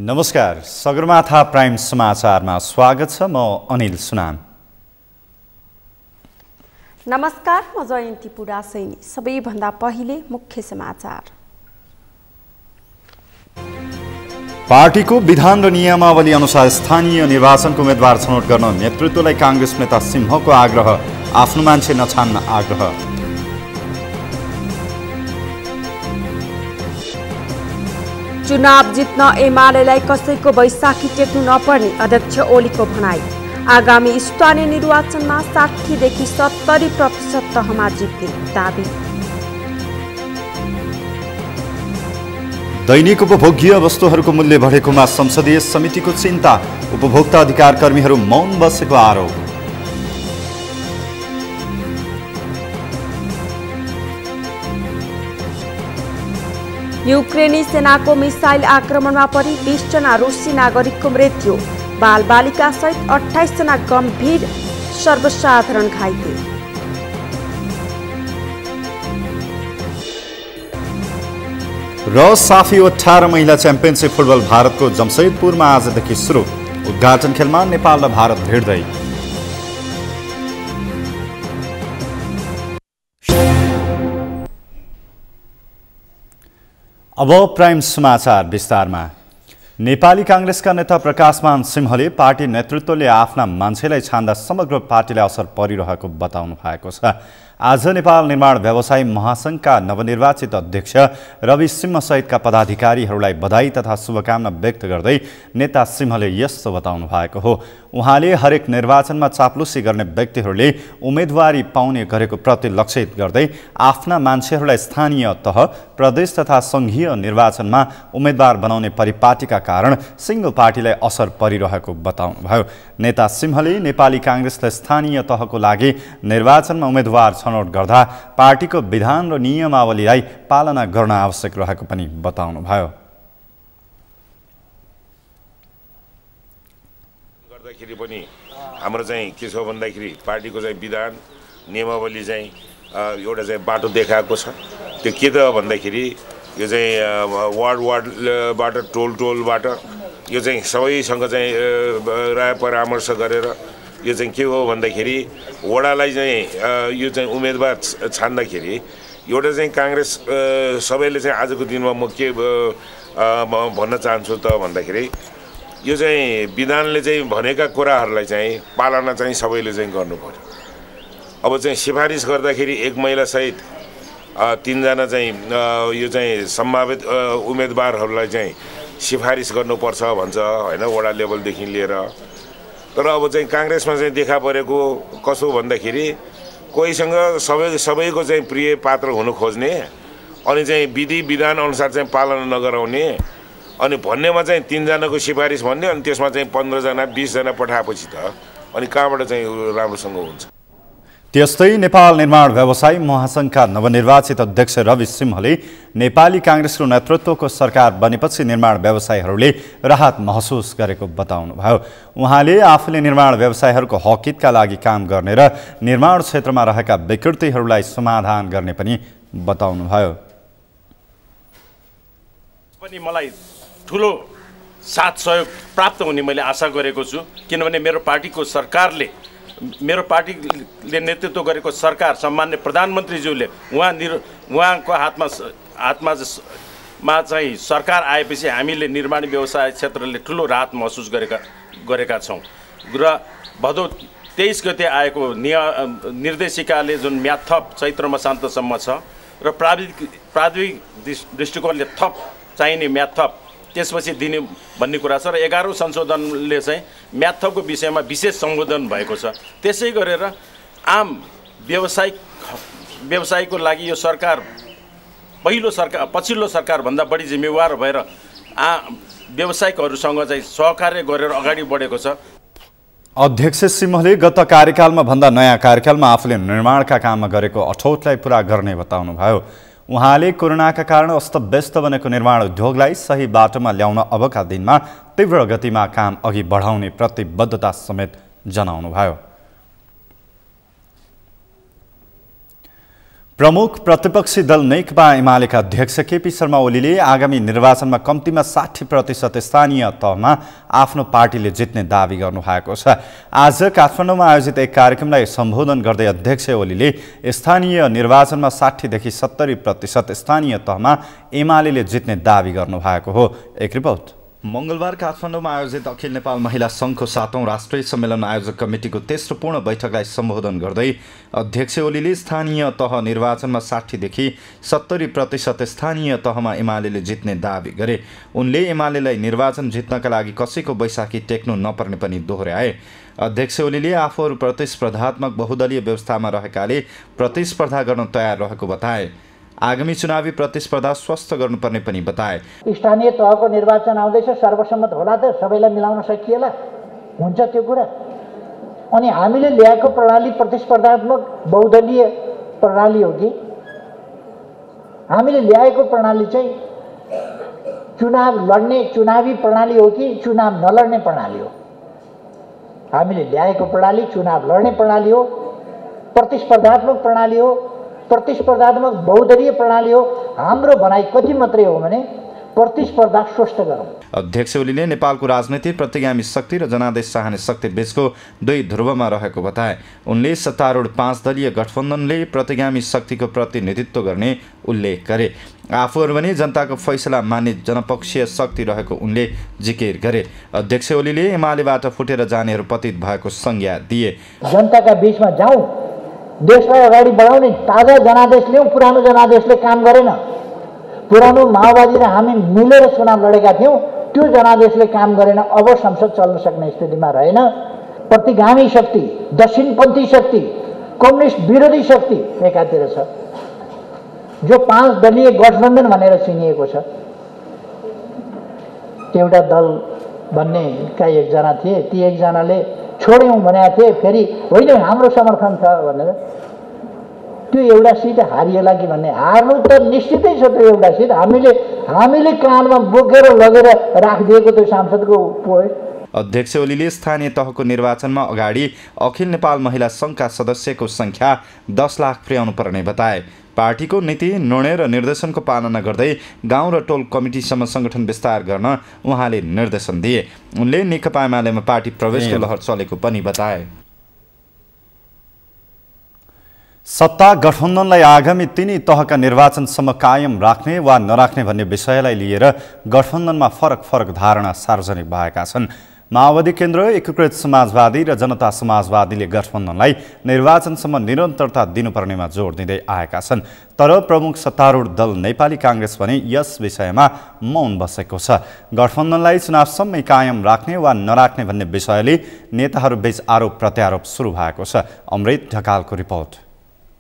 नमस्कार, सगरमाथा प्राइम समाचारमा स्वागत छ। म अनिल सुनाम। नमस्कार, म जयन्ती पुडासैनी। सबैभन्दा पहिले मुख्य समाचार। पार्टीको विधान र नियमावली अनुसार स्थानीय निर्वाचनको उम्मेद्वार छनौट गर्न नेतृत्वलाई कांग्रेस नेता सिंहको आग्रह। आफ्नो मान्छे नछान्न आग्रह। चुनाव जित्न एमालेलाई कसैको बैशाखी टेक्नु नपर्ने अध्यक्ष ओलीको भनाई। आगामी स्थानीय निर्वाचनमा 60 देखि 70% तहमा जित्ने दाबी। दैनिक उपभोग्य वस्तुहरूको मूल्य बढेकोमा संसदीय समितिको चिन्ता। उपभोक्ता अधिकार कर्मीहरू मौन बसेको आरोप। युक्रेनी सेनाको मिसाइल आक्रमणमा परि 20 जना रुसी नागरिकको मृत्यु। बालबालिका सहित 28 जना गम्भीर सर्वसाधारण घाइते। र साफी 18 महिला च्याम्पियनसिप फुटबल भारतको जमशेदपुरमा आजदेखि सुरु। उद्घाटन खेलमा नेपाल र भारत भिड्दै। अब प्राइम समाचार विस्तारमा। नेपाली कांग्रेसका नेता प्रकाशमान सिंहले पार्टी नेतृत्वले आफ्ना मान्छेलाई छान्दा समग्र पार्टीलाई असर परिरहेको बताउनु भएको छ। आज नेपाल निर्माण व्यवसायी महासंघका नवनिर्वाचित अध्यक्ष रवि सिंह सहितका पदाधिकारीहरूलाई बधाई तथा शुभकामना व्यक्त गर्दै नेता सिंहले यस्तो बताउनु भएको हो। उहाँले हरेक निर्वाचनमा चाप्लुसी गर्ने व्यक्तिहरूले उम्मेदवारी पाउने गरेको प्रति लक्षित गर्दै आफ्ना मान्छेहरूलाई स्थानीय तह, प्रदेश तथा संघीय निर्वाचनमा उम्मेदवार बनाउने परिपाटीका कारण सिंह पार्टीलाई असर परिरहेको बताउनुभयो। नेता सिंहले नेपाली कांग्रेसले स्थानीय तहको लागि निर्वाचनमा उम्मेदवार छनौट गर्दा पार्टीको विधान र नियमावलीलाई पालना गर्न आवश्यक रहेको पनि बताउनुभयो। गर्दाखेरि पनि हाम्रो चाहिँ के छ भन्दाखेरि पार्टीको चाहिँ विधान नियमावली चाहिँ एउटा चाहिँ बाटो देखाएको छ। त्यो के त भन्दाखेरि यो चाहिँ वार्डबाट टोलबाट यो चाहिँ सबैसँग चाहिँ राय परामर्श गरेर यो चाहिँ के हो भन्दाखेरि वडालाई चाहिँ यो चाहिँ उम्मेदवार छान्दाखेरि एउटा चाहिँ कांग्रेस सबैले चाहिँ आजको दिनमा म के भन्न चाहन्छु त भन्दाखेरि यो चाहिँ विधानले चाहिँ भनेका कुराहरूलाई चाहिँ पालना चाहिँ सबैले चाहिँ गर्नु पर्यो। अब चाहिँ सिफारिस गर्दाखेरि एक महिला सहित 3 जना चाहिँ यो चाहिँ सम्भावित उम्मेदवारहरूलाई चाहिँ सिफारिस गर्नुपर्छ भन्छ हैन, वडा लेभलदेखि लिएर। तर अब चाहिँ कांग्रेसमा चाहिँ देखा परेको कसो भन्दाखेरि कोहीसँग सबैको चाहिँ प्रिय पात्र हुनु खोज्ने अनि चाहिँ विधि विधान अनुसार चाहिँ पालना नगराउने अनि भन्नेमा चाहिँ 3 जनाको सिफारिस भन्ने अनि त्यसमा चाहिँ 15 जना 20 जना पठाएपछि त अनि कहाँबाट चाहिँ राम्रोसँग हुन्छ। त्यस्तै नेपाल निर्माण व्यवसायी महासंघका नवनिर्वाचित अध्यक्ष रवि सिंहले नेपाली कांग्रेसको नेतृत्वको सरकार बनेपछि निर्माण व्यवसायीहरूले राहत महसुस गरेको बताउनुभयो। उहाँले आफूले निर्माण व्यवसायीहरूको हकहितका लागि काम गर्ने र निर्माण क्षेत्रमा रहेका विकृतिहरूलाई समाधान गर्ने पनि बताउनुभयो। पनि मलाई ठुलो साथ सहयोग प्राप्त हुने मैले आशा गरेको छु, किनभने मेरो पार्टीले नेतृत्व गरेको सरकार सम्मान्य प्रधानमन्त्रीज्यूले उहाँको हातमा चाहिँ सरकार आएपछि हामीले निर्माण व्यवसाय क्षेत्रले ठुलो राहत महसुस गरेका छौँ। र भदौ 23 गते आएको निर्देशिकाले जुन म्याद थप चैत्रमा शान्तसम्म छ र प्राविधिक दृष्टिकोणले थप चाहिने म्याद थप त्यसपछि दिने भन्ने कुरा छ र 11औं संशोधनले चाहिँ म्याद थपको विषयमा विशेष सम्बोधन भएको छ। त्यसै गरेर आम व्यवसायको लागि यो सरकार पछिल्लो सरकारभन्दा बढी जिम्मेवार भएर व्यवसायिकहरूसँग चाहिँ सहकार्य गरेर अगाडि बढेको छ। अध्यक्ष सिंहले गत कार्यकालमा भन्दा नयाँ कार्यकालमा आफूले निर्माणका काममा गरेको अठोटलाई पूरा गर्ने बताउनुभयो। उहाँले कोरोनाका कारण अस्तव्यस्त बनेको निर्माण उद्योगलाई सही बाटोमा ल्याउन अबका दिनमा तीव्र गतिमा काम अघि बढाउने प्रतिबद्धता समेत जनाउनुभयो। प्रमुख प्रतिपक्षी दल नेकपा एमालेका अध्यक्ष केपी शर्मा ओलीले आगामी निर्वाचनमा कम्तीमा 60% स्थानीय तहमा आफ्नो पार्टीले जित्ने दावी गर्नुभएको छ। आज काठमाडौँमा आयोजित एक कार्यक्रमलाई सम्बोधन गर्दै अध्यक्ष ओलीले स्थानीय निर्वाचनमा 60 देखि 70% स्थानीय तहमा एमालेले जित्ने दावी गर्नुभएको हो। एक रिपोर्ट। मंगलबार काठमाडौँमा आयोजित अखिल नेपाल महिला सङ्घको 7औं राष्ट्रिय सम्मेलन आयोजक कमिटीको तेस्रो पूर्ण बैठकलाई सम्बोधन गर्दै अध्यक्ष ओलीले स्थानीय तह निर्वाचनमा 60 देखि 70% स्थानीय तहमा एमालेले जित्ने दावी गरे। उनले एमालेलाई निर्वाचन जित्नका लागि कसैको बैसाखी टेक्नु नपर्ने पनि दोहोर्याए। अध्यक्ष ओलीले आफूहरू प्रतिस्पर्धात्मक बहुदलीय व्यवस्थामा रहेकाले प्रतिस्पर्धा गर्न तयार रहेको बताए। आगामी चुनावी प्रतिस्पर्धा स्वस्थ गर्नुपर्ने पनि बताए। स्थानीय तहको निर्वाचन आउँदैछ, सर्वसम्मत होला त सबैलाई मिलाउन सकिएला हुन्छ त्यो कुरा। अनि हामीले ल्याएको प्रणाली प्रतिस्पर्धात्मक बहुदलीय प्रणाली हो कि हामीले ल्याएको प्रणाली चाहिँ चुनाव लड्ने चुनावी प्रणाली हो कि चुनाव नलड्ने प्रणाली हो? हामीले ल्याएको प्रणाली चुनाव लड्ने प्रणाली हो, प्रतिस्पर्धात्मक प्रणाली हो, प्रतिस्पर्धात्मक बहुदलीय प्रणाली हो। हाम्रो भनाइ कति मात्रै हो भने प्रतिस्पर्धा स्वस्थ गरौँ। अध्यक्ष ओलीले नेपालको राजनीति प्रतिगामी शक्ति र जनादेश चाहने शक्ति बीचको दुई ध्रुवमा रहेको बताए। उनले सत्तारूढ 5 दलीय गठबन्धनले प्रतिगामी शक्तिको प्रतिनिधित्व गर्ने उल्लेख गरे। आफूहरू भने जनताको फैसला मान्ने जनपक्षीय शक्ति रहेको उनले जिकिर गरे। अध्यक्ष ओलीले एमालेबाट फुटेर जानेहरू पतित भएको संज्ञा दिए। जनताका बीचमा जाउँ, देशलाई अगाडि बढाउने ताजा जनादेश ल्याउँ। पुरानो जनादेशले काम गरेन। पुरानो माओवादी र हामी मिलेर चुनाव लडेका थियौँ, त्यो जनादेशले काम गरेन। अब संसद चल्न सक्ने स्थितिमा रहेन। प्रतिगामी शक्ति, दक्षिणपन्थी शक्ति, कम्युनिस्ट विरोधी शक्ति एकातिर छ, जो 5 दलीय गठबन्धन भनेर चिनिएको छ। एउटा दल भन्नेका एकजना थिए, ती एकजनाले छोड्यौँ भनेका थिए, फेरि होइन हाम्रो समर्थन छ भनेर। त्यो एउटा सिट हारिएला कि भन्ने, हार्नु त निश्चितै छ। त्यो एउटा सिट हामीले कानमा बोकेर लगेर राखिदिएको त्यो सांसदको पोए। अध्यक्ष ओलीले स्थानीय तहको निर्वाचनमा अगाडि अखिल नेपाल महिला सङ्घका सदस्यको सङ्ख्या 10 लाख पुर्याउनु पर्ने बताए। पार्टीको नीति, निर्णय र निर्देशनको पालना गर्दै गाउँ र टोल कमिटीसम्म सङ्गठन विस्तार गर्न उहाँले निर्देशन दिए। उनले नेकपा एमालेमा पार्टी प्रवेशको लहर चलेको पनि बताए। सत्ता गठबन्धनलाई आगामी 3 तहका निर्वाचनसम्म कायम राख्ने वा नराख्ने भन्ने विषयलाई लिएर गठबन्धनमा फरक धारणा सार्वजनिक भएका छन्। माओवादी केन्द्र, एकीकृत समाजवादी र जनता समाजवादीले गठबन्धनलाई निर्वाचनसम्म निरन्तरता दिनुपर्नेमा जोड दिँदै आएका छन्। तर प्रमुख सत्तारूढ दल नेपाली काङ्ग्रेस भने यस विषयमा मौन बसेको छ। गठबन्धनलाई चुनावसम्मै कायम राख्ने वा नराख्ने भन्ने विषयले नेताहरूबीच आरोप प्रत्यारोप सुरु भएको छ। अमृत ढकालको रिपोर्ट।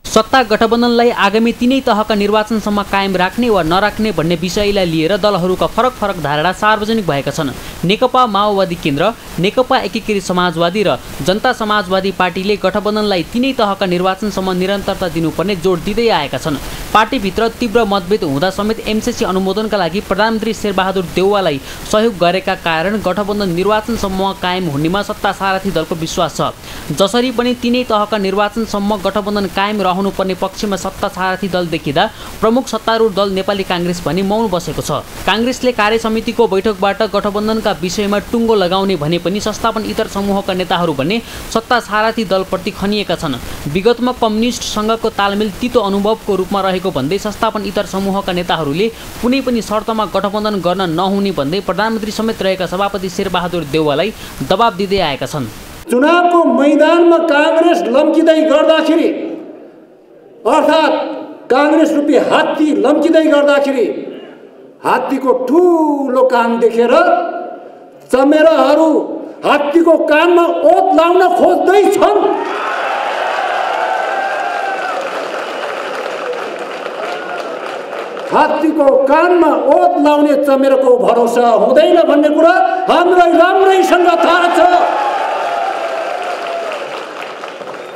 सत्ता गठबन्धनलाई आगामी 3 तहका निर्वाचनसम्म कायम राख्ने वा नराख्ने भन्ने विषयलाई लिएर दलहरूका फरक धारणा सार्वजनिक भएका छन्। नेकपा माओवादी केन्द्र, नेकपा एकीकृत समाजवादी र जनता समाजवादी पार्टीले गठबन्धनलाई 3 तहका निर्वाचनसम्म निरन्तरता दिनुपर्ने जोड दिँदै आएका छन्। पार्टीभित्र तीव्र मतभेद हुँदा समेत एमसीसी अनुमोदनका लागि प्रधानमन्त्री शेरबहादुर देउवालाई सहयोग गरेका कारण गठबन्धन निर्वाचनसम्म कायम हुनेमा सत्ता सारथी दलको विश्वास छ। जसरी पनि 3 तहका निर्वाचनसम्म गठबन्धन कायम रहनुपर्ने पक्षमा सत्ता सारथी दल देखिँदा प्रमुख सत्तारूढ दल नेपाली काङ्ग्रेस पनि मौन बसेको छ। काङ्ग्रेसले कार्यसमितिको बैठकबाट गठबन्धनका विषयमा टुङ्गो लगाउने भने पनि संस्थापन इतर समूहका नेताहरू भने सत्ता सारथी दलप्रति खनिएका छन्। विगतमा कम्युनिस्टसँगको तालमेल तितो अनुभवको रूपमा रहेको भन्दै संस्थापन इतर समूहका नेताहरूले कुनै पनि शर्तमा गठबन्धन गर्न नहुने भन्दै प्रधानमन्त्री समेत रहेका सभापति शेरबहादुर देउवालाई दबाब दिँदै आएका छन्। चुनावको मैदानमा काङ्ग्रेस लम्किँदै गर्दाखेरि, अर्थात् काङ्ग्रेस रूपी हात्ती लम्किँदै गर्दाखेरि हात्तीको ठुलो कान देखेर चमेराहरू हात्तीको कानमा ओत लाउन खोज्दैछन्। हात्तीको कानमा ओत लाउने चमेराको भरोसा हुँदैन भन्ने कुरा हामीलाई राम्रैसँग थाहा छ।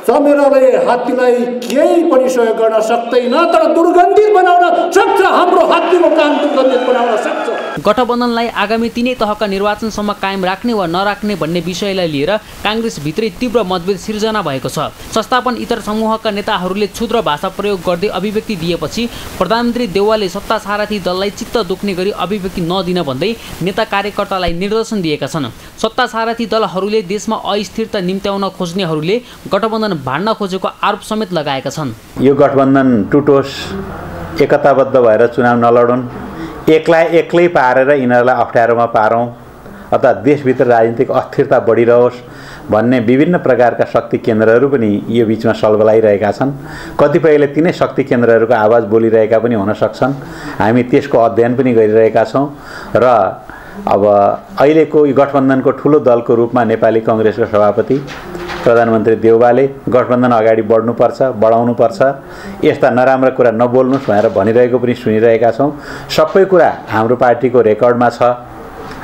चमेराले हात्तीलाई केही पनि सहयोग गर्न सक्दैन, तर दुर्गन्धित बनाउन सक्छ। हाम्रो हात्तीको काम दुर्गन्धित बनाउन सक्छ। गठबन्धनलाई आगामी तीनै तहका निर्वाचनसम्म कायम राख्ने वा नराख्ने भन्ने विषयलाई लिएर काङ्ग्रेसभित्रै तीव्र मतभेद सिर्जना भएको छ। संस्थापन इतर समूहका नेताहरूले क्षुद्र भाषा प्रयोग गर्दै अभिव्यक्ति दिएपछि प्रधानमन्त्री देउवाले सत्ता सारथी दललाई चित्त दुख्ने गरी अभिव्यक्ति नदिन भन्दै नेता कार्यकर्तालाई निर्देशन दिएका छन्। सत्ता सारथी दलहरूले देशमा अस्थिरता निम्त्याउन खोज्नेहरूले गठबन्धन भाड्न खोजेको आरोप समेत लगाएका छन्। यो गठबन्धन टुटोस्, एकताबद्ध भएर चुनाव नलडौँ, एक्लै पारेर यिनीहरूलाई अप्ठ्यारोमा पारौँ अथवा देशभित्र राजनीतिक अस्थिरता बढिरहोस् भन्ने विभिन्न प्रकारका शक्ति केन्द्रहरू पनि यो बिचमा सलबलाइरहेका छन्। कतिपयले तिनै शक्ति केन्द्रहरूको आवाज बोलिरहेका पनि हुन सक्छन्। हामी त्यसको अध्ययन पनि गरिरहेका छौँ र अब अहिलेको यो गठबन्धनको ठुलो दलको रूपमा नेपाली काङ्ग्रेसका सभापति प्रधानमन्त्री देउवाले गठबन्धन अगाडि बढाउनुपर्छ, यस्ता नराम्रा कुरा नबोल्नुहोस् भनेर भनिरहेको पनि सुनिरहेका छौँ। सबै कुरा हाम्रो पार्टीको रेकर्डमा छ,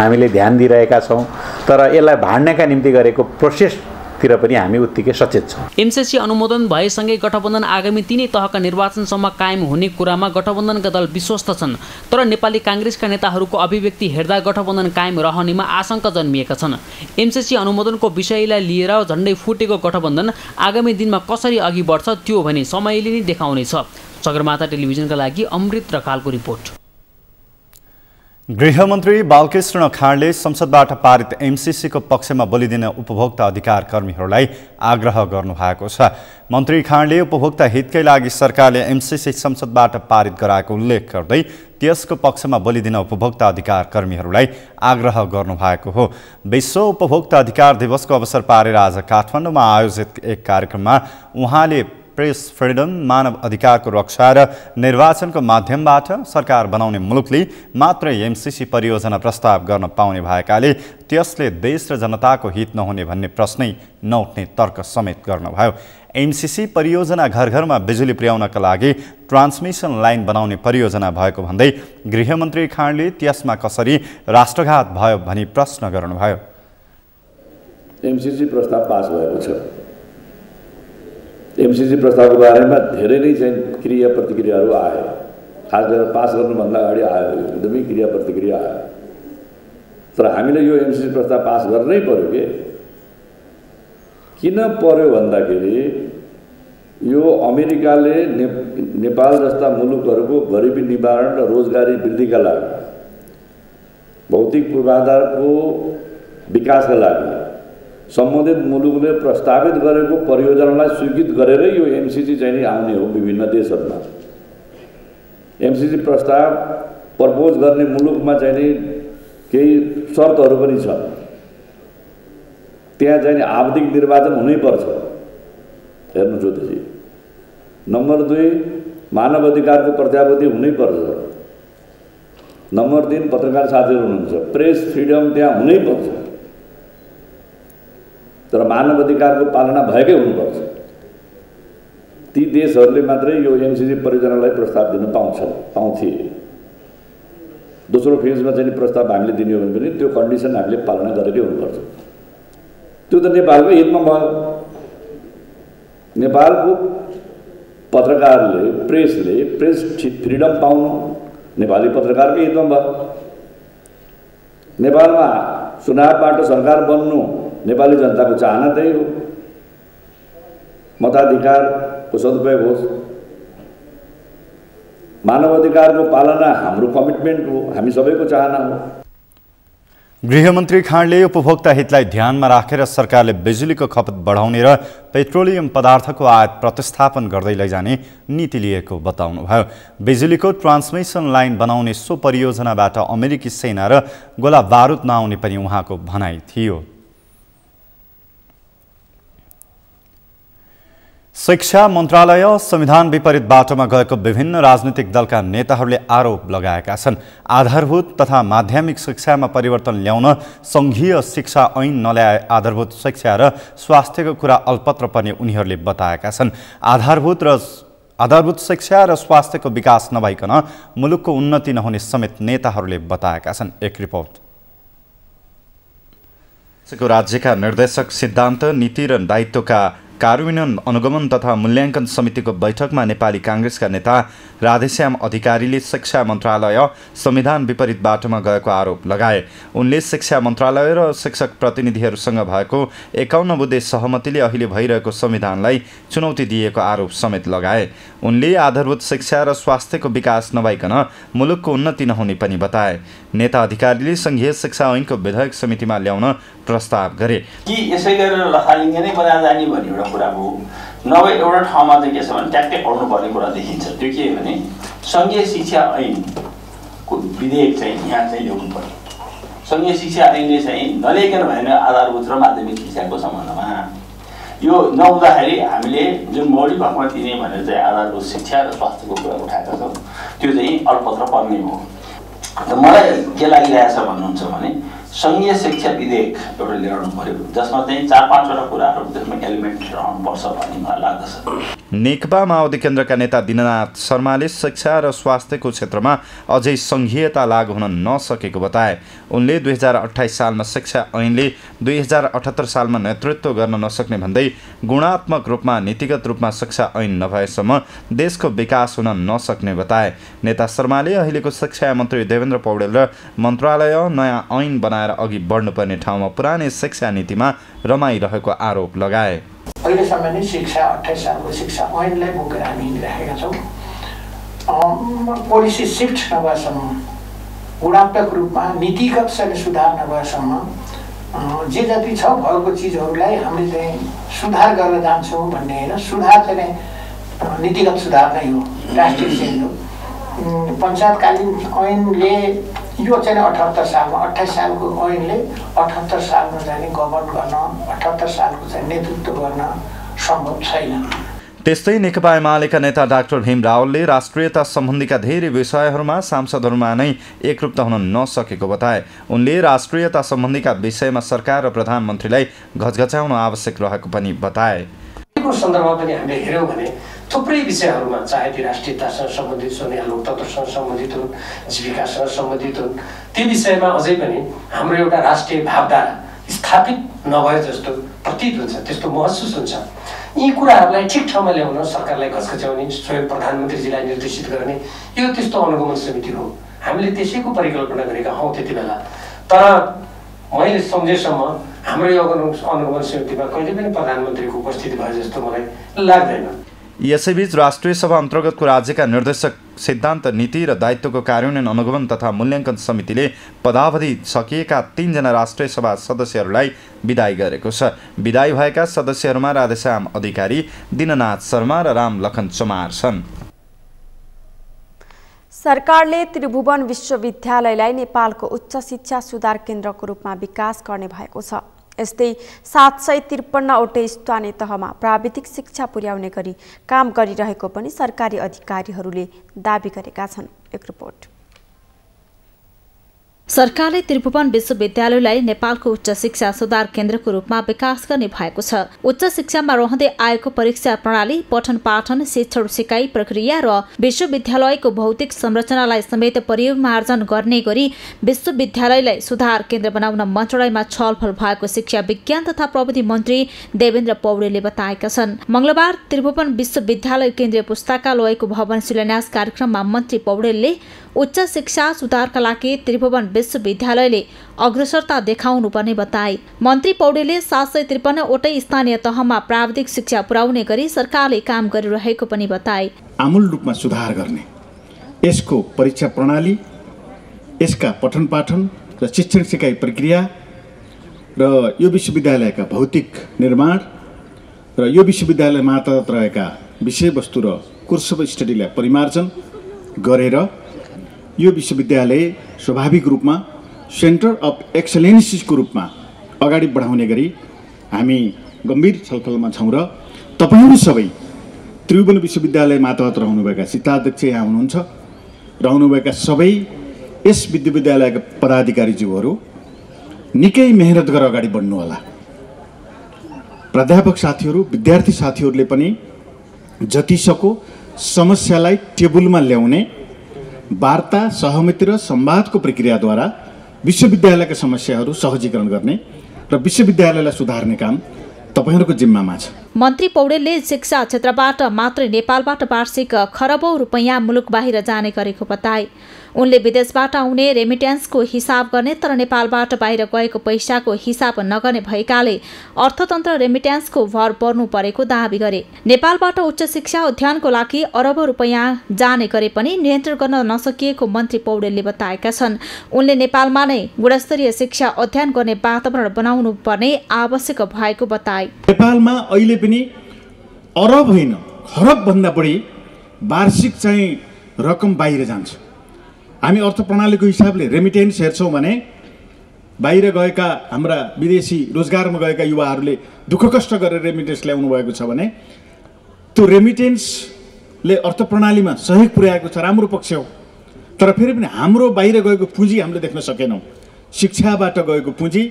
हामीले ध्यान दिइरहेका छौँ, तर यसलाई भाड्नका निम्ति गरेको प्रोसेसतिर पनि हामी उत्तिकै सचेत छौँ। एमसीसी अनुमोदन भएसँगै गठबन्धन आगामी तीनै तहका निर्वाचनसम्म कायम हुने कुरामा गठबन्धनका दल विश्वस्त छन्, तर नेपाली काङ्ग्रेसका नेताहरूको अभिव्यक्ति हेर्दा गठबन्धन कायम रहनेमा आशंका जन्मिएका छन्। एमसीसी अनुमोदनको विषयलाई लिएर झन्डै फुटेको गठबन्धन आगामी दिनमा कसरी अघि बढ्छ त्यो भने समयले नै देखाउनेछ। सगरमाथा टेलिभिजनका लागि अमृत रकालको रिपोर्ट। गृहमन्त्री बालकृष्ण खाँडले संसदबाट पारित एमसीसीको पक्षमा बोलिदिन उपभोक्ता अधिकार कर्मीहरूलाई आग्रह गर्नुभएको छ। मन्त्री खाँडले उपभोक्ता हितकै लागि सरकारले एमसीसी संसदबाट पारित गराएको उल्लेख गर्दै त्यसको पक्षमा बोलिदिन उपभोक्ता अधिकार कर्मीहरूलाई आग्रह गर्नुभएको हो। विश्व उपभोक्ता अधिकार दिवसको अवसर पारेर आज काठमाडौँमा आयोजित एक कार्यक्रममा उहाँले प्रेस फ्रिडम, मानव अधिकारको रक्षा र निर्वाचनको माध्यमबाट सरकार बनाउने मुलुकले मात्रै एमसीसी परियोजना प्रस्ताव गर्न पाउने भएकाले त्यसले देश र जनताको हित नहुने भन्ने प्रश्नै नउठ्ने तर्क समेत गर्नुभयो। एमसीसी परियोजना घर घरमा बिजुली पुर्याउनका लागि ट्रान्समिसन लाइन बनाउने परियोजना भएको भन्दै गृहमन्त्री खाँडले त्यसमा कसरी राष्ट्रघात भयो भनी प्रश्न गर्नुभयो। एमसीसी प्रस्ताव पास भएको छ। एमसीसी प्रस्तावको बारेमा धेरै नै चाहिँ क्रिया प्रतिक्रियाहरू आए, खास गरेर पास गर्नुभन्दा अगाडि आयो, एकदमै क्रिया प्रतिक्रिया आयो। तर हामीले यो एमसीसी प्रस्ताव पास गर्नै पर्यो के? किन पर्यो भन्दाखेरि यो अमेरिकाले नेपाल जस्ता मुलुकहरूको गरिबी निवारण र रोजगारी वृद्धिका लागि, भौतिक पूर्वाधारको विकासका लागि सम्बन्धित मुलुकले प्रस्तावित गरेको परियोजनालाई स्वीकृत गरेरै यो एमसीसी चाहिँ नि आउने हो। विभिन्न देशहरूमा एमसीसी प्रस्ताव प्रपोज गर्ने मुलुकमा चाहिँ नि केही शर्तहरू पनि छन्। त्यहाँ चाहिँ नि आवधिक निर्वाचन हुनैपर्छ। हेर्नुहोस् त्यसै। नम्बर 2 मानव अधिकारको प्रत्याभूति हुनैपर्छ। नम्बर 3 पत्रकार साथीहरू हुनुहुन्छ, प्रेस फ्रिडम त्यहाँ हुनैपर्छ। तर मानव अधिकारको पालना भएकै हुनुपर्छ। ती देशहरूले मात्रै यो एमसीसी परियोजनालाई प्रस्ताव दिन पाउँथे। दोस्रो फेजमा चाहिँ प्रस्ताव हामीले दिने हो भने पनि त्यो कन्डिसन हामीले पालना गरेकै हुनुपर्छ। त्यो त नेपालको हितमा भयो। नेपालको पत्रकारले, प्रेस फ्रिडम पाउनु नेपाली पत्रकारकै हितमा भयो। नेपालमा चुनावबाट सरकार बन्नु नेपाली जनताको चाहना त्यही हो। मताधिकारको सदुपयोग होस्। मानव अधिकारको पालना हाम्रो कमिटमेन्ट हो, हामी सबैको चाहना हो। गृहमन्त्री खाँडले उपभोक्ता हितलाई ध्यानमा राखेर सरकारले बिजुलीको खपत बढाउने र पेट्रोलियम पदार्थको आयात प्रतिस्थापन गर्दै लैजाने नीति लिएको बताउनुभयो। बिजुलीको ट्रान्समिसन लाइन बनाउने सो परियोजनाबाट अमेरिकी सेना र गोला बारुद नआउने पनि उहाँको भनाइ थियो। शिक्षा मन्त्रालय संविधान विपरीत बाटोमा गएको विभिन्न राजनीतिक दलका नेताहरूले आरोप लगाएका छन्। आधारभूत तथा माध्यमिक शिक्षामा परिवर्तन ल्याउन सङ्घीय शिक्षा ऐन नल्याए आधारभूत शिक्षा र स्वास्थ्यको कुरा अल्पत्र पनि उनीहरूले बताएका छन्। आधारभूत शिक्षा र स्वास्थ्यको विकास नभइकन मुलुकको उन्नति नहुने समेत नेताहरूले बताएका छन्। एक रिपोर्ट। राज्यका निर्देशक सिद्धान्त, नीति र दायित्वका कार्यान्वयन अनुगमन तथा मूल्याङ्कन समितिको बैठकमा नेपाली काङ्ग्रेसका नेता राधेश्याम अधिकारीले शिक्षा मन्त्रालय संविधान विपरीत बाटोमा गएको आरोप लगाए। उनले शिक्षा मन्त्रालय र शिक्षक प्रतिनिधिहरूसँग भएको 51 बुँदे सहमतिले अहिले भइरहेको संविधानलाई चुनौती दिएको आरोप समेत लगाए। उनले आधारभूत शिक्षा र स्वास्थ्यको विकास नभइकन मुलुकको उन्नति नहुने पनि बताए। नेता अधिकारीले संघीय शिक्षा ऐनको विधेयक समितिमा ल्याउन प्रस्ताव गरे। कि यसै गरेर लथालिङ्ग नै बना जाने भन्ने एउटा कुरा हो। नभए एउटा ठाउँमा चाहिँ के छ भने ट्याक्कै पढ्नु पर्ने कुरा देखिन्छ। त्यो के भने संघीय शिक्षा ऐनको विधेयक चाहिँ यहाँ चाहिँ ल्याउनु पर्यो। संघीय शिक्षा ऐनले चाहिँ नल्याइकन भएन आधारभूत र माध्यमिक शिक्षाको सम्बन्धमा यो नहुँदाखेरि हामीले जुन मौलिक हकमा दिने भनेर चाहिँ आधारभूत शिक्षा र स्वास्थ्यको कुरा उठाएका छौँ त्यो चाहिँ अल्पत्र पर्ने हो। मलाई के लागिरहेछ भन्नुहुन्छ भने संघीय शिक्षा विधेयक एउटा ल्याउनु पर्यो जसमा चाहिँ 4-5 वटा कुराहरू त्यसमा एलिमेन्ट रहनुपर्छ भन्ने मलाई लाग्दछ। नेकपा माओवादी केन्द्रका नेता दिननाथ शर्माले शिक्षा र स्वास्थ्यको क्षेत्रमा अझै संघीयता लागू हुन नसकेको बताए। उनले 2028 सालमा शिक्षा ऐनले 2078 सालमा नेतृत्व गर्न नसक्ने भन्दै गुणात्मक रूपमा नीतिगत रूपमा शिक्षा ऐन नभएसम्म देशको विकास हुन नसक्ने बताए। नेता शर्माले अहिलेको शिक्षा मन्त्री देवेन्द्र पौडेल र मन्त्रालय नयाँ ऐन बनाएर अघि बढ्नुपर्ने ठाउँमा पुरानै शिक्षा नीतिमा रमाइरहेको आरोप लगाए। अहिलेसम्म नै शिक्षा 28 सालको शिक्षा ऐनलाई बोकेर हामी हिँडिरहेका छौँ। पोलिसी सिफ्ट नभएसम्म गुणात्मक रूपमा नीतिगत चाहिँ सुधार नभएसम्म जे जति छ भएको चिजहरूलाई हामीले चाहिँ सुधार गर्न जान्छौँ भन्ने होइन। सुधार चाहिँ नीतिगत सुधार नै हो, राष्ट्रिय चेन्ज हो। पञ्चायतकालीन ऐनले यो चाहिँ 78 सालमा 28 सालको ऐनले 78 सालमा चाहिँ गभर्न गर्न 78 सालको चाहिँ नेतृत्व गर्न सम्भव छैन। त्यस्तै नेकपा एमालेका नेता डाक्टर भीम रावलले राष्ट्रियता सम्बन्धीका धेरै विषयहरूमा सांसदहरूमा नै एकरूपता हुन नसकेको बताए। उनले राष्ट्रियता सम्बन्धीका विषयमा सरकार र प्रधानमन्त्रीलाई घचघचाउन आवश्यक रहेको पनि बताए। को सन्दर्भमा पनि हामीले हेऱ्यौँ भने थुप्रै विषयहरूमा चाहे ती राष्ट्रियतासँग सम्बन्धित छन् या लोकतन्त्रसँग सम्बन्धित हुन्, जीविकासँग सम्बन्धित हुन्, ती विषयमा अझै पनि हाम्रो एउटा राष्ट्रिय भावधारा स्थापित नभए जस्तो प्रतीत हुन्छ, त्यस्तो महसुस हुन्छ। यी कुराहरूलाई ठिक ठाउँमा ल्याउन सरकारलाई घचघच्याउने, स्वयं प्रधानमन्त्रीजीलाई निर्देशित गर्ने यो त्यस्तो अनुगमन समिति हो। हामीले त्यसैको परिकल्पना गरेका हौँ त्यति बेला। तर मैले सम्झेसम्म हाम्रो यो अनुगमन समितिमा कहिले पनि प्रधानमन्त्रीको उपस्थिति भए जस्तो मलाई लाग्दैन। यसैबीच राष्ट्रिय सभा अन्तर्गतको राज्यका निर्देशक सिद्धान्त नीति र दायित्वको कार्यान्वयन अनुगमन तथा मूल्याङ्कन समितिले पदावधि सकिएका 3 जना राष्ट्रिय सभा सदस्यहरूलाई विदाई गरेको छ। विदाई भएका सदस्यहरूमा राधेश्याम अधिकारी, दिननाथ शर्मा र रामलखन चमार छन्। सरकारले त्रिभुवन विश्वविद्यालयलाई नेपालको उच्च शिक्षा सुधार केन्द्रको रूपमा विकास गर्ने भएको छ। यस्तै 753 वटै स्थानीय तहमा प्राविधिक शिक्षा पुर्याउने गरी काम गरिरहेको पनि सरकारी अधिकारीहरूले दाबी गरेका छन्। एक रिपोर्ट। सरकारले त्रिभुवन विश्वविद्यालयलाई नेपालको उच्च शिक्षा सुधार केन्द्रको रूपमा विकास गर्ने भएको छ। उच्च शिक्षामा रहँदै आएको परीक्षा प्रणाली, पठन पाठन, शिक्षण सिकाइ प्रक्रिया र विश्वविद्यालयको भौतिक संरचनालाई समेत परिमार्जन गर्ने गरी विश्वविद्यालयलाई सुधार केन्द्र बनाउन मन्त्रालयमा छलफल भएको शिक्षा विज्ञान तथा प्रविधि मन्त्री देवेन्द्र पौडेलले बताएका छन्। मंगलबार त्रिभुवन विश्वविद्यालय केन्द्रीय पुस्तकालयको भवन शिलान्यास कार्यक्रममा मन्त्री पौडेलले उच्च शिक्षा सुधारका लागि त्रिभुवन विश्वविद्यालयले अग्रसरता देखाउनुपर्ने बताए। मन्त्री पौडेलले 753 वटै स्थानीय तहमा प्राविधिक शिक्षा पुर्याउने गरी सरकारले काम गरिरहेको पनि बताए। आमूल रूपमा सुधार गर्ने, यसको परीक्षा प्रणाली, यसका पठन पाठन र शिक्षण सिकाइ प्रक्रिया र यो विश्वविद्यालयका भौतिक निर्माण र यो विश्वविद्यालय मार्फत रहेका विषयवस्तु र कोर्स अफ स्टडीलाई परिमार्जन गरेर यो विश्वविद्यालय स्वाभाविक रूपमा सेन्टर अफ एक्सलेन्सको रूपमा अगाडि बढाउने गरी हामी गम्भीर छलफलमा छौँ र तपाईहरू सबै त्रिभुवन विश्वविद्यालय मातहत रहनुभएका शिक्षाध्यक्ष यहाँ हुनुहुन्छ, रहनुभएका सबै यस विश्वविद्यालयका पदाधिकारीज्यूहरू निकै मेहनत गरेर अगाडि बढ्नु होला। प्राध्यापक साथीहरू, विद्यार्थी साथीहरूले पनि जतिसको समस्यालाई टेबलमा ल्याउने वार्ता, सहमति र संवादको प्रक्रियाद्वारा विश्वविद्यालयका समस्याहरू सहजीकरण गर्ने र विश्वविद्यालयलाई सुधार्ने काम तपाईहरुको जिम्मामा छ। मन्त्री पौडेलले शिक्षा क्षेत्रबाट मात्रै नेपालबाट वार्षिक खरबौं रुपैयाँ मुलुक बाहिर जाने गरेको बताए। उनले विदेशबाट आउने रेमिट्यान्सको हिसाब गर्ने तर नेपालबाट बाहिर गएको पैसाको हिसाब नगर्ने भएकाले अर्थतन्त्र रेमिट्यान्सको भर पर्नु परेको दावी गरे। नेपालबाट उच्च शिक्षा अध्ययनको लागि अरबौं रुपैयाँ जाने गरे पनि नियन्त्रण गर्न नसकिएको मन्त्री पौडेलले बताएका छन्। उनले नेपालमा नै गुणस्तरीय शिक्षा अध्ययन गर्ने वातावरण बनाउनु पर्ने आवश्यक भएको बताए। नेपालमा अहिले पनि अरब होइन खरब भन्दा बढी वार्षिक चाहिँ रकम बाहिर जान्छ। हामी अर्थ प्रणालीको हिसाबले रेमिटेन्स हेर्छौँ भने बाहिर गएका हाम्रा विदेशी रोजगारमा गएका युवाहरूले दुःख कष्ट गरेर रेमिटेन्स ल्याउनु भएको छ भने त्यो रेमिटेन्सले अर्थ प्रणालीमा सहयोग पुर्याएको छ, राम्रो पक्ष हो। तर फेरि पनि हाम्रो बाहिर गएको पुँजी हामीले देख्न सकेनौँ। शिक्षाबाट गएको पुँजी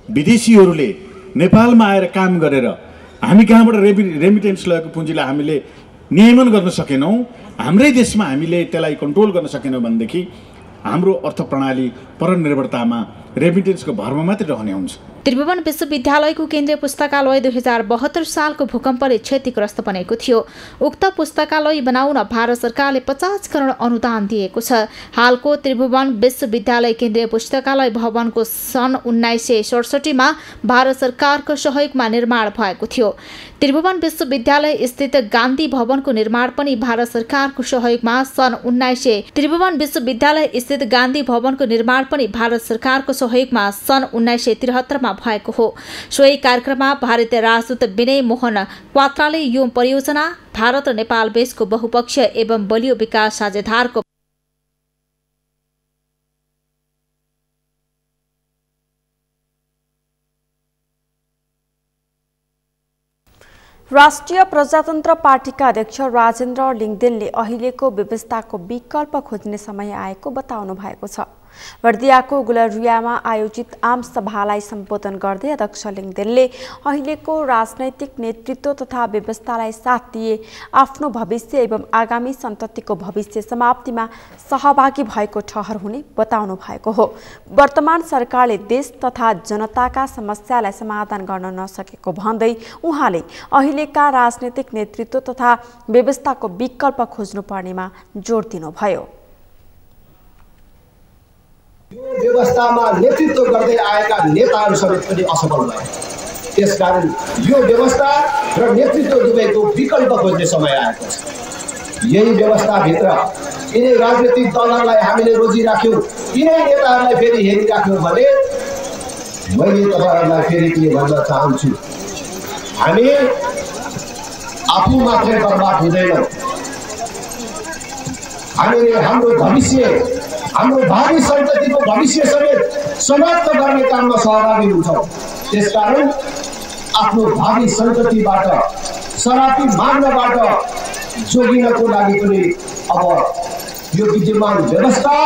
विदेशीहरूले नेपालमा आएर काम गरेर हामी कहाँबाट रेमिटेन्स लगेको पुँजीलाई हामीले नियमन गर्न सकेनौँ, हाम्रै देशमा हामीले त्यसलाई कन्ट्रोल गर्न सकेनौँ भनेदेखि हाम्रो अर्थ प्रणाली परनिर्भरतामा रेमिटेन्सको भरमा मात्रै रहने हुन्छ। त्रिभुवन विश्वविद्यालयको केन्द्रीय पुस्तकालय 2072 सालको भूकम्पले क्षतिग्रस्त बनेको थियो। उक्त पुस्तकालय बनाउन भारत सरकारले 50 करोड अनुदान दिएको छ। हालको त्रिभुवन विश्वविद्यालय केन्द्रीय पुस्तकालय भवनको सन् 1967 मा भारत सरकारको सहयोगमा निर्माण भएको थियो। त्रिभुवन विश्वविद्यालय स्थित गान्धी भवनको निर्माण पनि भारत सरकारको सहयोगमा सन् 1973 मा भएको हो। सोही कार्यक्रममा भारतीय राजदूत विनय मोहन क्वात्राले यो परियोजना भारत र नेपाल बीचको बहुपक्षीय एवं बलियो विकास साझेदारको राष्ट्रिय प्रजातन्त्र पार्टीका अध्यक्ष राजेन्द्र लिङदेनले अहिलेको व्यवस्थाको विकल्प खोज्ने समय आएको बताउनु भएको छ। बर्दियाको गुलरियामा आयोजित आम सभालाई सम्बोधन गर्दै अध्यक्ष लिङदेनले अहिलेको राजनैतिक नेतृत्व तथा व्यवस्थालाई साथ दिए आफ्नो भविष्य एवं आगामी सन्ततिको भविष्य समाप्तिमा सहभागी भएको ठहर हुने बताउनु भएको हो। वर्तमान सरकारले देश तथा जनताका समस्यालाई समाधान गर्न नसकेको भन्दै उहाँले अहिलेका राजनैतिक नेतृत्व तथा व्यवस्थाको विकल्प खोज्नुपर्नेमा जोड दिनुभयो। यो व्यवस्थामा नेतृत्व गर्दै आएका नेताहरू समेत पनि असफल भए। त्यसकारण यो व्यवस्था र नेतृत्व दुवैको विकल्प खोज्ने समय आएको छ। यही व्यवस्थाभित्र यिनै राजनीतिक दलहरूलाई हामीले रोजिराख्यौँ, यिनै नेताहरूलाई फेरि हेरिराख्यौँ भने मैले तपाईँहरूलाई फेरि के भन्न चाहन्छु, हामी आफू मात्रै बर्बाद हुँदैनौँ, हामीले हाम्रो भविष्य हाम्रो भावी सन्ततिको भविष्य समेत समाप्त गर्ने काममा सहभागी हुन्छौँ। त्यसकारण आफ्नो भावी सन्ततिबाट शराबी माग्नबाट जोगिनको लागि पनि अब यो विद्यमान व्यवस्था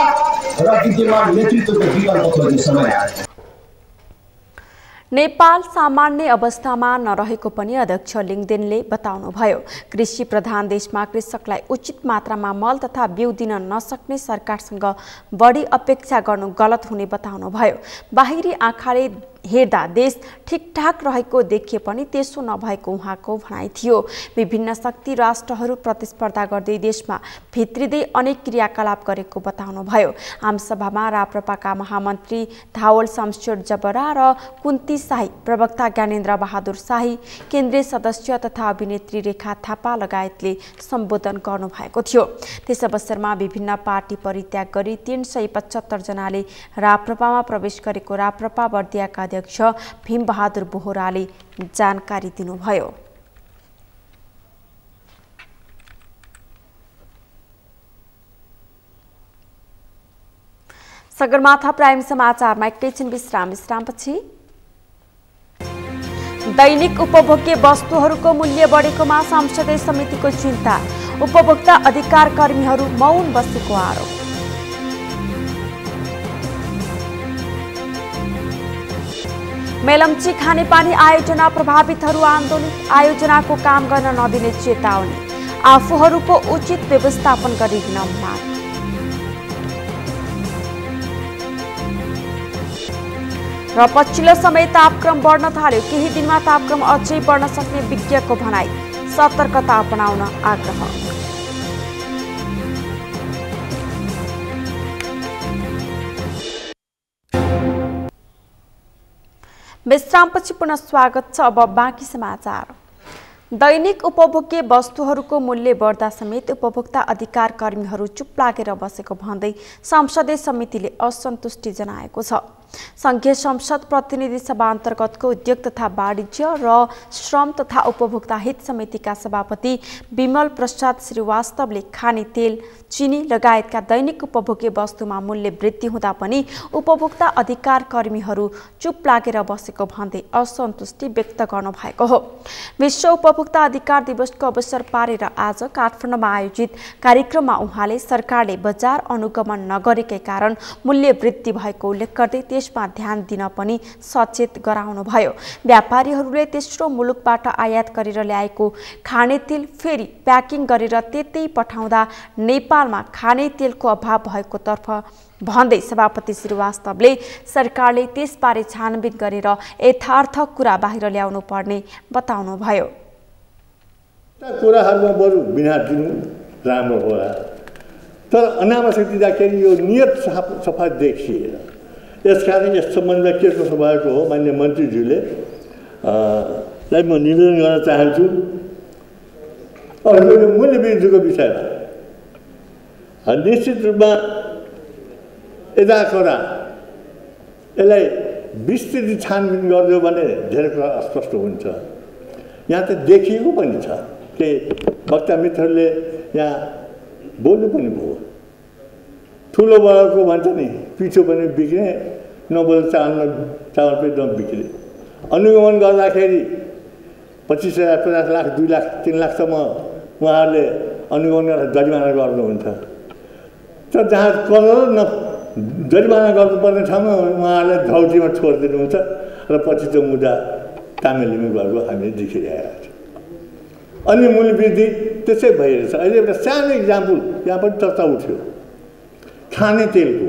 र विद्यमान नेतृत्वको विकल्प खोज्ने समय आयो। नेपाल सामान्य अवस्थामा नरहेको पनि अध्यक्ष लिङदेनले बताउनुभयो। कृषि प्रधान देशमा कृषकलाई उचित मात्रामा मल तथा बिउ दिन नसक्ने सरकारसँग बढी अपेक्षा गर्नु गलत हुने बताउनुभयो। बाहिरी आँखाले हेर्दा देश ठिकठाक रहेको देखिए पनि त्यसो नभएको उहाँको भनाइ थियो। विभिन्न शक्ति राष्ट्रहरू प्रतिस्पर्धा गर्दै देशमा भित्रिँदै अनेक क्रियाकलाप गरेको बताउनुभयो। आमसभामा राप्रपाका महामन्त्री धावल शमशेर जबरा र कुन्ती शाही, प्रवक्ता ज्ञानेन्द्र बहादुर शाही, केन्द्रीय सदस्य तथा अभिनेत्री रेखा थापा लगायतले सम्बोधन गर्नुभएको थियो। त्यस अवसरमा विभिन्न पार्टी परित्याग गरी 375 जनाले राप्रपामा प्रवेश गरेको राप्रपा बर्दियाका अध्यक्ष भीमबहादुर बोहराले जानकारी दिनुभयो। सगरमाथा प्राइम समाचारमा एकैछिन विश्रामपछि दैनिक उपभोग्य वस्तुहरूको मूल्य बढेकोमा संसदीय समितिको चिन्ता, उपभोक्ता अधिकार कर्मीहरू मौन बसेको आरोप। मेलम्ची खानेपानी आयोजना प्रभावितहरू आन्दोलित, आयोजनाको काम गर्न नदिने चेतावनी, आफूहरूको उचित व्यवस्थापन गरिदिन माग। र पछिल्लो समय तापक्रम बढ्न थाल्यो। केही दिनमा तापक्रम अझै बढ्न सक्ने विज्ञको भनाई। सतर्कता अपनाउन आग्रह। विश्रामपछि पुनः स्वागत छ। अब बाँकी समाचार। दैनिक उपभोग्य वस्तुहरूको मूल्य बढ्दा समेत उपभोक्ता अधिकार कर्मीहरू चुप लागेर बसेको भन्दै संसदीय समितिले असन्तुष्टि जनाएको छ। संघीय संसद प्रतिनिधि सभा अन्तर्गतको उद्योग तथा वाणिज्य र श्रम तथा उपभोक्ता हित समितिका सभापति विमल प्रसाद श्रीवास्तवले खाने तेल, चिनी लगायतका दैनिक उपभोग्य वस्तुमा मूल्य वृद्धि हुँदा पनि उपभोक्ता अधिकार कर्मीहरू चुप लागेर बसेको भन्दै असन्तुष्टि व्यक्त गर्नुभएको हो। विश्व उपभोक्ता अधिकार दिवसको अवसर पारेर आज काठमाडौँमा आयोजित कार्यक्रममा उहाँले सरकारले बजार अनुगमन नगरेकै कारण मूल्य वृद्धि भएको उल्लेख गर्दै त्यसमा ध्यान दिन पनि सचेत गराउनुभयो। व्यापारीहरूले तेस्रो मुलुकबाट आयात गरेर ल्याएको खाने तेल फेरि प्याकिङ गरेर त्यतै पठाउँदा नेपालमा खाने तेलको अभाव भएको तर्फ भन्दै सभापति श्रीवास्तवले सरकारले त्यसबारे छानबिन गरेर यथार्थ कुरा बाहिर ल्याउनु पर्ने बताउनुभयो। कुराहरूमा बरु बिना दिनु राम्रो होला, तर अनावश्यक दिँदाखेरि यो नियत सफा देखिएर यसकारण यस सम्बन्धमा के कसो भएको हो माननीय मन्त्रीज्यूले लाई म निवेदन गर्न चाहन्छु। यो मूल्य वृद्धिको विषयमा निश्चित रूपमा यदाकदा यसलाई विस्तृत छानबिन गरिदियो भने धेरै कुरा अस्पष्ट हुन्छ। यहाँ त देखिएको पनि छ के वक्ता मित्रहरूले यहाँ बोल्नु पनि भयो। ठुलो बडाको भन्छ नि पिठो पनि बिग्रे नबोल चावल पनि नबिग्रे। अनुगमन गर्दाखेरि 25,000, 50 लाख, 2 लाख, 3 लाखसम्म उहाँहरूले अनुगमन गरेर जरिमाना गर्नुहुन्छ। तर जहाँ करोड जरिमाना गर्नुपर्ने ठाउँमा उहाँहरूले धौतीमा छोडिदिनुहुन्छ र पछि त्यो मुद्दा तामेलीमा गएको हामीले देखिरहेका छौँ। अनि मूल्य वृद्धि त्यसै भइरहेछ। अहिले एउटा सानो इक्जाम्पल यहाँ पनि चर्चा उठ्यो खाने तेलको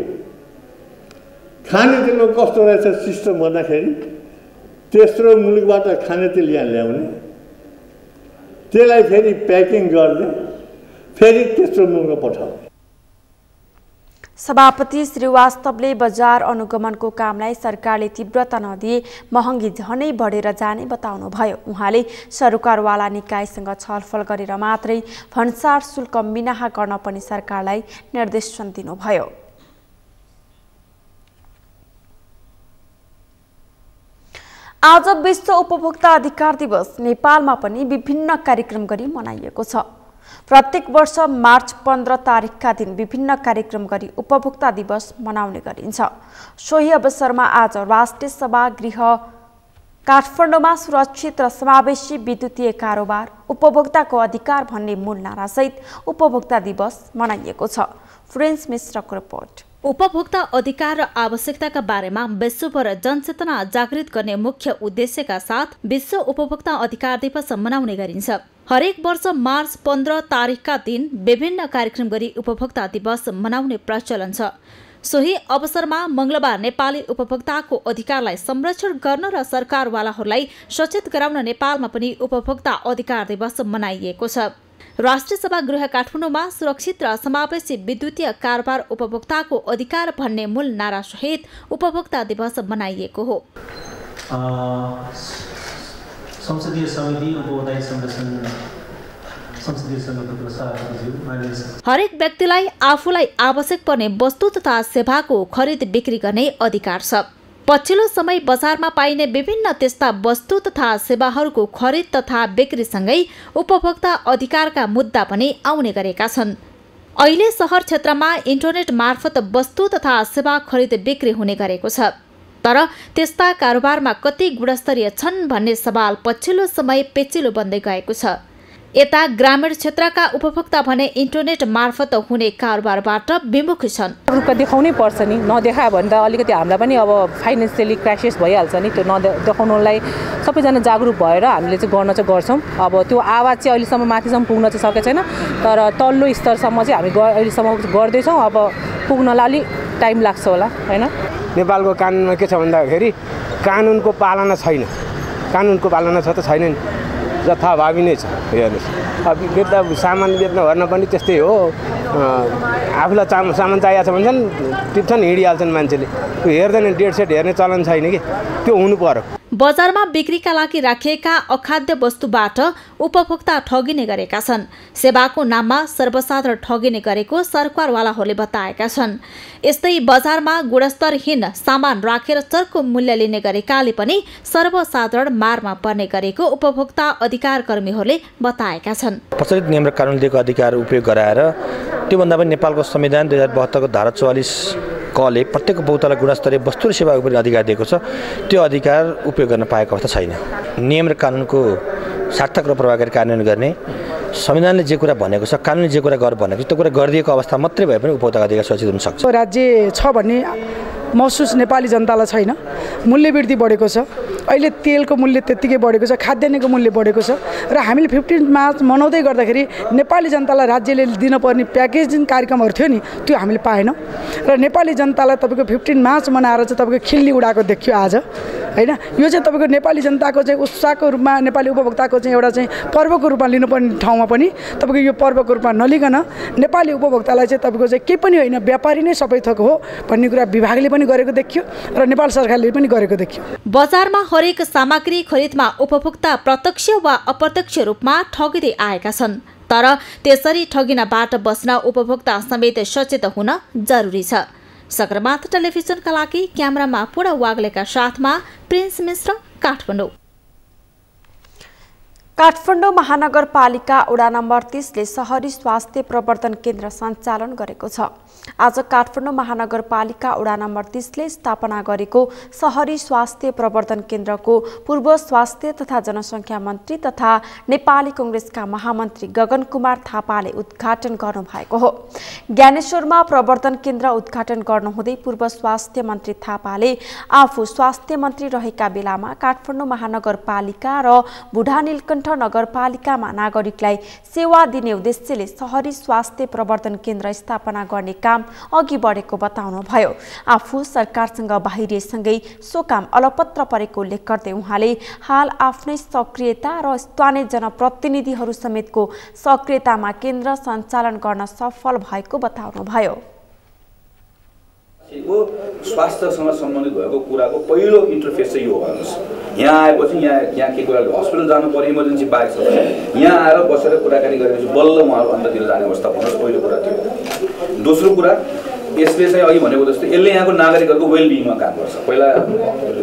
कस्तो रहेछ सिस्टम भन्दाखेरि तेस्रो मुलुकबाट खाने तेल यहाँ ल्याउने, त्यसलाई फेरि प्याकिङ गर्ने, फेरि तेस्रो मुलुकमा पठाउने। सभापति श्रीवास्तवले बजार अनुगमनको कामलाई सरकारले तीव्रता नदिए महँगी झनै बढेर जाने बताउनुभयो। उहाँले सरकारवाला निकायसँग छलफल गरेर मात्रै भन्सार शुल्क मिनाहा गर्न पनि सरकारलाई निर्देशन दिनुभयो। आज विश्व उपभोक्ता अधिकार दिवस नेपालमा पनि विभिन्न कार्यक्रम गरी मनाइएको छ। प्रत्येक वर्ष मार्च 15 तारिकका दिन विभिन्न कार्यक्रम गरी उपभोक्ता दिवस मनाउने गरिन्छ। सोही अवसरमा आज राष्ट्रिय सभागृह काठमाडौँमा सुरक्षित र समावेशी विद्युतीय कारोबार उपभोक्ताको अधिकार भन्ने मूल नारासहित उपभोक्ता दिवस मनाइएको छ। फ्रेन्स मिश्रको रिपोर्ट। उपभोक्ता अधिकार र आवश्यकताका बारेमा विश्वभर जनचेतना जागृत गर्ने मुख्य उद्देश्यका साथ विश्व उपभोक्ता अधिकार दिवस मनाउने गरिन्छ। हरेक वर्ष मार्च 15 तारिकका दिन विभिन्न कार्यक्रम गरी उपभोक्ता दिवस मनाउने प्रचलन छ। सोही अवसरमा मंगलबार नेपाली उपभोक्ताको अधिकारलाई संरक्षण गर्न र सरकारवालाहरूलाई सचेत गराउन नेपालमा पनि उपभोक्ता अधिकार दिवस मनाइएको छ। राष्ट्रिय सभागृह काठमाडौँमा सुरक्षित र समावेशी विद्युतीय कारोबार उपभोक्ताको अधिकार भन्ने मूल नारासहित उपभोक्ता दिवस मनाइएको हो। संसदीय समिति उपभोक्ता संरक्षण हरेक व्यक्तिलाई आफूलाई आवश्यक पर्ने वस्तु तथा सेवाको खरिद बिक्री गर्ने अधिकार छ। पछिल्लो समय बजारमा पाइने विभिन्न त्यस्ता वस्तु तथा सेवाहरूको खरिद तथा बिक्रीसँगै उपभोक्ता अधिकारका मुद्दा पनि आउने गरेका छन्। अहिले शहर क्षेत्रमा इन्टरनेट मार्फत वस्तु तथा सेवा खरिद बिक्री हुने गरेको छ। तर त्यस्ता कारोबारमा कति गुणस्तरीय छन् भन्ने सवाल पछिल्लो समय पेचिलो बन्दै गएको छ। यता ग्रामीण क्षेत्रका उपभोक्ता भने इन्टरनेट मार्फत हुने कारोबारबाट विमुख छन्। रूपमा देखाउनै पर्छ नि, नदेखायो भने त अलिकति हामीलाई पनि अब फाइनेन्सियली क्राइसिस भइहाल्छ नि। त्यो देखाउनलाई सबैजना जागरुक भएर हामीले चाहिँ गर्न चाहिँ गर्छौँ। अब त्यो आवाज चाहिँ अहिलेसम्म माथिसम्म पुग्न चाहिँ सकेको छैन, तर तल्लो स्तरसम्म चाहिँ हामी अहिलेसम्म गर्दैछौँ। अब पुग्नलाई अलिक टाइम लाग्छ होला हैन। नेपालको कानुनमा के छ भन्दाखेरि कानुनको पालना छैन। कानुनको पालना छ त छैन नि, जथाभावी नै छ। हेर्नुहोस् अब सामान बेच्न भर्न पनि त्यस्तै हो। आफूलाई सामान चाहिएको छ भन्छन्, टिप्छन्, हिँडिहाल्छन् मान्छेले। त्यो हेर्दैन, डेट सेट हेर्ने चलन छैन कि, त्यो हुनु पर्यो। बजारमा बिक्रीका लागि राखिएका अखाद्य वस्तुबाट उपभोक्ता ठगिने गरेका छन्। सेवाको नाममा सर्वसाधारण ठगिने गरेको सरकारवालाहरूले बताएका छन्। यस्तै बजारमा गुणस्तरहीन सामान राखेर चर्को मूल्य लिने गरेकाले पनि सर्वसाधारण मारमा पर्ने गरेको उपभोक्ता अधिकार कर्मीहरूले बताएका छन्। प्रचलित नियम र कानुन दिएको अधिकार उपयोग गराएर त्योभन्दा पनि नेपालको संविधान 2072 को धारा 44 कले प्रत्येक उपभोक्तालाई गुणस्तरीय वस्तु र सेवा उपयोग अधिकार दिएको छ। त्यो अधिकार उपयोग गर्न पाएको अवस्था छैन। नियम र कानुनको सार्थक र प्रभावकारी कार्यान्वयन गर्ने, संविधानले जे कुरा भनेको छ, कानुनले जे कुरा गर भनेको छ, त्यो कुरा गरिदिएको अवस्था मात्रै भए पनि उपभोक्ताको अधिकार सुरक्षित हुन सक्छ। राज्य छ भन्ने महसुस नेपाली जनतालाई छैन। मूल्य वृद्धि बढेको छ। अहिले तेलको मूल्य त्यत्तिकै बढेको छ, खाद्यान्नको मूल्य बढेको छ र हामीले 15 मार्च मनाउँदै गर्दाखेरि नेपाली जनतालाई राज्यले दिनुपर्ने प्याकेजिङ कार्यक्रमहरू थियो नि, त्यो हामीले पाएनौँ। र नेपाली जनतालाई तपाईँको 15 मार्च मनाएर चाहिँ तपाईँको खिल्ली उडाएको देखियो आज, होइन? यो चाहिँ तपाईँको नेपाली जनताको चाहिँ उत्साहको रूपमा, नेपाली उपभोक्ताको चाहिँ एउटा चाहिँ पर्वको रूपमा लिनुपर्ने ठाउँमा पनि तपाईँको यो पर्वको रूपमा नलिकन नेपाली उपभोक्तालाई चाहिँ तपाईँको चाहिँ केही पनि होइन, व्यापारी नै सबै थोक हो भन्ने कुरा विभागले पनि गरेको देखियो र नेपाल सरकारले पनि गरेको देखियो। बजारमा हरेक सामग्री खरिदमा उपभोक्ता प्रत्यक्ष वा अप्रत्यक्ष रूपमा ठगिँदै आएका छन्। तर त्यसरी ठगिनबाट बस्न उपभोक्ता समेत सचेत हुन जरुरी छ। सगरमाथा टेलिभिजनका लागि क्यामेरामा पूर्ण वाग्लेका साथमा प्रिन्स मिश्र, काठमाडौँ। काठमाडौँ महानगरपालिका वडा नम्बर 30 ले शहरी स्वास्थ्य प्रवर्धन केन्द्र सञ्चालन गरेको छ। आज काठमाडौँ महानगरपालिका वडा नम्बर 30 ले स्थापना गरेको शहरी स्वास्थ्य प्रवर्धन केन्द्रको पूर्व स्वास्थ्य तथा जनसङ्ख्या मन्त्री तथा नेपाली कांग्रेसका महामन्त्री गगन कुमार थापाले उद्घाटन गर्नुभएको हो। ज्ञानेश्वरमा प्रवर्धन केन्द्र उद्घाटन गर्नुहुँदै पूर्व स्वास्थ्य मन्त्री थापाले आफू स्वास्थ्य मन्त्री रहेका बेलामा काठमाडौँ महानगरपालिका र बुढा नीलकण्ठ नगरपालिकामा नागरिकलाई सेवा दिने उद्देश्यले शहरी स्वास्थ्य प्रवर्धन केन्द्र स्थापना गर्ने काम अघि बढेको बताउनुभयो। आफू सरकारसँग बाहिरिएसँगै सो काम अलपत्र परेको उल्लेख गर्दै उहाँले हाल आफ्नै सक्रियता र स्थानीय जनप्रतिनिधिहरू समेतको सक्रियतामा केन्द्र सञ्चालन गर्न सफल भएको बताउनुभयो। स्वास्थ्यसँग सम्बन्धित भएको कुराको पहिलो इन्टरफेस चाहिँ यो हेर्नुहोस्। यहाँ आएपछि यहाँ के कुरा हस्पिटल जानु पर्यो, इमर्जेन्सी बाहेक छ, यहाँ आएर बसेर कुराकानी गरेपछि बल्ल उहाँहरू अन्ततिर जाने अवस्था भन्नुहोस्, पहिलो कुरा थियो। दोस्रो कुरा, यसले चाहिँ अघि भनेको जस्तो यसले यहाँको नागरिकहरूको वेलबिङमा काम गर्छ। पहिला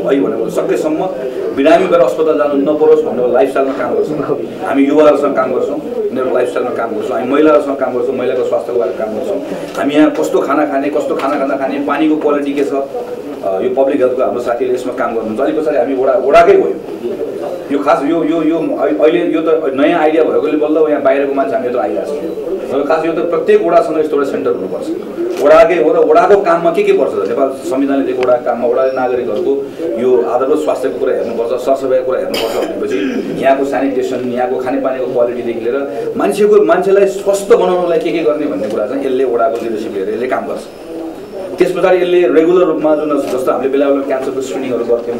अघि भनेको सकेसम्म बिरामी भएर अस्पताल जानु नपरोस् भनेर लाइफस्टाइलमा काम गर्छौँ। हामी युवाहरूसँग काम गर्छौँ, उनीहरूको लाइफस्टाइलमा काम गर्छौँ। हामी महिलाहरूसँग काम गर्छौँ, महिलाको स्वास्थ्यको बारेमा काम गर्छौँ। हामी यहाँ कस्तो खाना खाने, कस्तो खाना खाँदा खाने, पानीको क्वालिटी के छ, यो पब्लिक हेल्थको हाम्रो साथीहरूले यसमा काम गर्नुहुन्छ। अलिक पछाडि हामी वडाकै भयो। यो खास यो यो यो अहिले यो त नयाँ आइडिया भएकोले बल्ल यहाँ बाहिरको मान्छे हामी यत्रो आइरहेको छ। खास यो त प्रत्येक वडासँग यस्तो एउटा सेन्टर हुनुपर्छ। वडाकै हो र वडाको काममा के पर्छ त? नेपाल संविधानले दिएको वडाको काममा वडाले नागरिकहरूको यो आधारभूत स्वास्थ्यको कुरा हेर्नुपर्छ, सरसफाइको कुरा हेर्नुपर्छ भनेपछि यहाँको सेनिटेसन, यहाँको खानेपानीको क्वालिटीदेखि लिएर मान्छेलाई स्वस्थ बनाउनलाई के गर्ने भन्ने कुरा चाहिँ यसले वडाको लिडरसिप लिएर यसले काम गर्छ। त्यस पछाडि यसले रेगुलर रूपमा जुन जस्तो हामीले बेला बेला क्यान्सरको स्क्रिनिङहरू गर्थ्यौँ,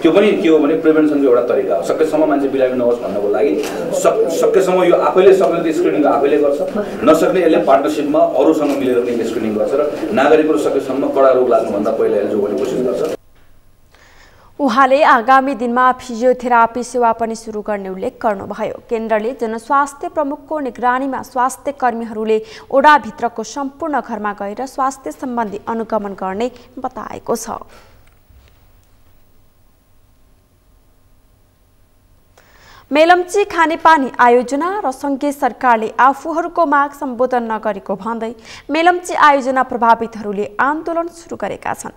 त्यो पनि के हो भने प्रिभेन्सनको एउटा तरिका हो। सकेसम्म मान्छे बिरामी नहोस् भन्नको लागि सकेसम्म यो आफैले सक्ने त स्क्रिनिङ आफैले गर्छ, नसक्ने यसले पार्टनरसिपमा अरूसँग मिलेर पनि यसले स्क्रिनिङ गर्छ र नागरिकहरू सकेसम्म कडा रोग लाग्नुभन्दा पहिला यसले जोगाउने कोसिस गर्छ। उहाँले आगामी दिनमा फिजियोथेरापी सेवा पनि सुरु गर्ने उल्लेख गर्नुभयो। केन्द्रले जनस्वास्थ्य प्रमुखको निगरानीमा स्वास्थ्य कर्मीहरूले ओडाभित्रको सम्पूर्ण घरमा गएर स्वास्थ्य सम्बन्धी अनुगमन गर्ने बताएको छ। मेलम्ची खानेपानी आयोजना र सङ्घीय सरकारले आफूहरूको माग सम्बोधन नगरेको भन्दै मेलम्ची आयोजना प्रभावितहरूले आन्दोलन सुरु गरेका छन्।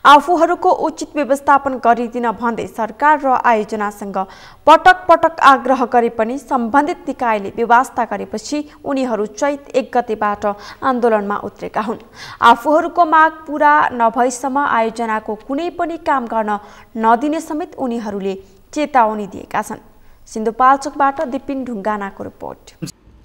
आफूहरूको उचित व्यवस्थापन गरिदिन भन्दै सरकार र आयोजनासँग पटक पटक आग्रह गरे पनि सम्बन्धित निकायले व्यवस्था गरेपछि उनीहरू चैत 1 गतेबाट आन्दोलनमा उत्रेका हुन्। आफूहरूको माग पूरा नभएसम्म आयोजनाको कुनै पनि काम गर्न नदिने समेत उनीहरूले चेतावनी दिएका छन्। सिन्धुपाल्चोकबाट दिपिन ढुङ्गानाको रिपोर्ट।